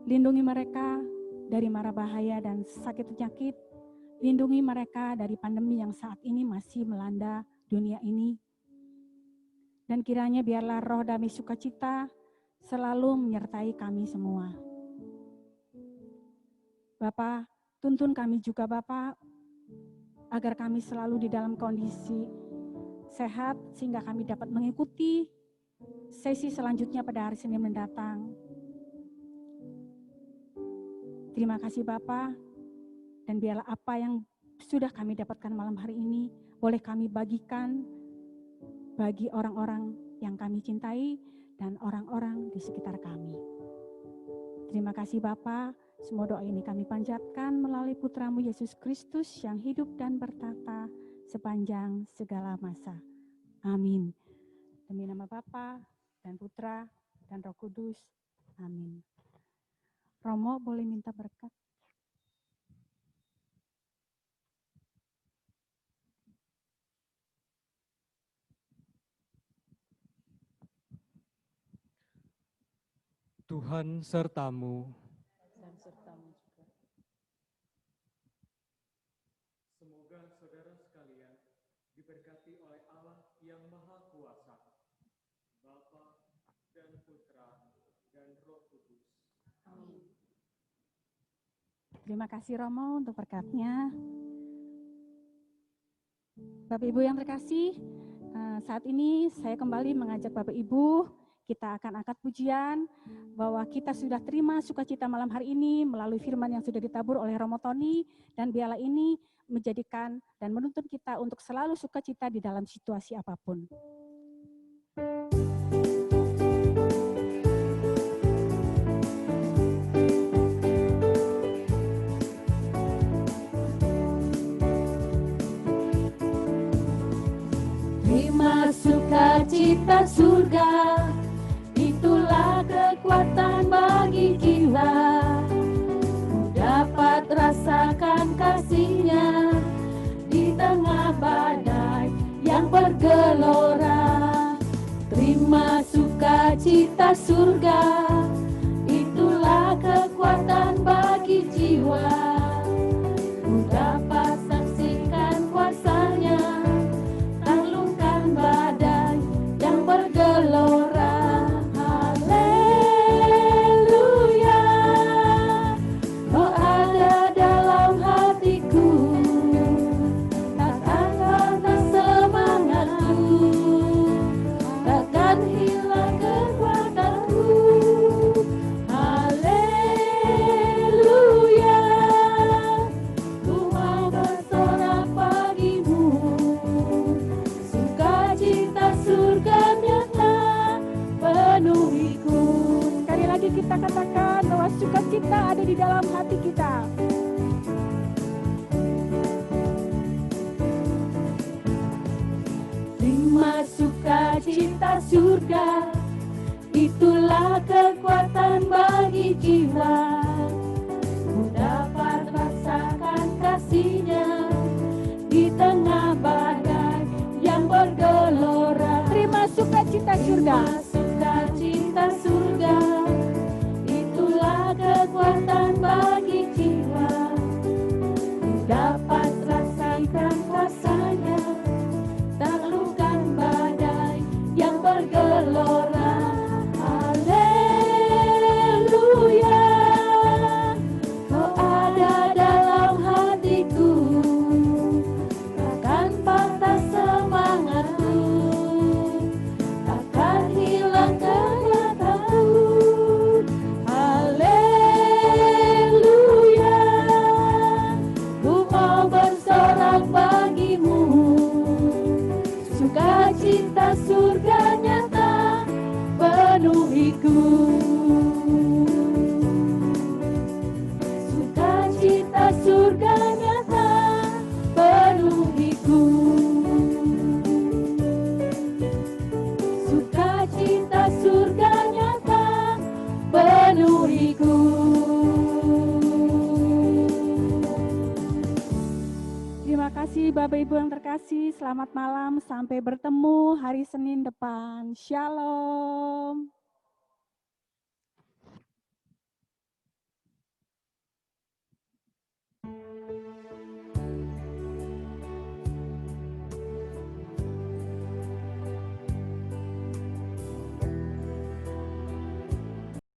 Lindungi mereka dari mara bahaya dan sakit penyakit. Lindungi mereka dari pandemi yang saat ini masih melanda dunia ini. Dan kiranya biarlah roh damai sukacita selalu menyertai kami semua. Bapak, tuntun kami juga Bapak agar kami selalu di dalam kondisi sehat sehingga kami dapat mengikuti sesi selanjutnya pada hari Senin mendatang. Terima kasih Bapa, dan biarlah apa yang sudah kami dapatkan malam hari ini boleh kami bagikan bagi orang-orang yang kami cintai dan orang-orang di sekitar kami. Terima kasih Bapa, semua doa ini kami panjatkan melalui Putramu Yesus Kristus yang hidup dan bertata sepanjang segala masa. Amin. Demi nama Bapa dan Putra dan Roh Kudus. Amin. Romo boleh minta berkat? Tuhan sertamu. Dan sertamu juga. Semoga saudara sekalian diberkati oleh Allah yang Maha Kuasa, Bapa dan Putra dan Roh Kudus. Amin. Terima kasih Romo untuk berkatnya. Bapak Ibu yang terkasih, saat ini saya kembali mengajak Bapak Ibu, kita akan angkat pujian bahwa kita sudah terima sukacita malam hari ini melalui firman yang sudah ditabur oleh Romo Tony, dan biarlah ini menjadikan dan menuntun kita untuk selalu sukacita di dalam situasi apapun. Terima sukacita surga, itulah kekuatan bagi jiwa. Ku dapat rasakan kasih-Nya di tengah badai yang bergelora. Terima sukacita surga, itulah kekuatan bagi jiwa. Ku dapat saksikan kuasa-Nya, taklukkan badai yang bergelora. Haleluya, Kau ada dalam hatiku, takkan patah semangatku, takkan hilang kekuatanku. Haleluya, ku mau bersorak bagimu, sukacita surga nyata penuhiku. Sekali lagi kita katakan bahwa sukacita ada di dalam hati kita. Terima sukacita surga, itulah kekuatan bagi jiwa. Ku dapat rasakan kasih-Nya di tengah badai yang bergelora. Terima sukacita surga. Terima sukacita surga, itulah kekuatan bagi jiwa. Ku dapat rasakan kuasa-Nya, taklukkan badai yang bergelora. Haleluya, Kau ada dalam hatiku, takkan patah semangatku, takkan hilang kekuatanku. Haleluya, ku mau bersorak bagimu, sukacita surga nyata penuhiku. Sukacita surga nyata penuhiku. Sukacita surga nyata penuhiku. Terima kasih Bapak Ibu yang terkasih. Selamat malam, sampai bertemu hari Senin depan. Shalom.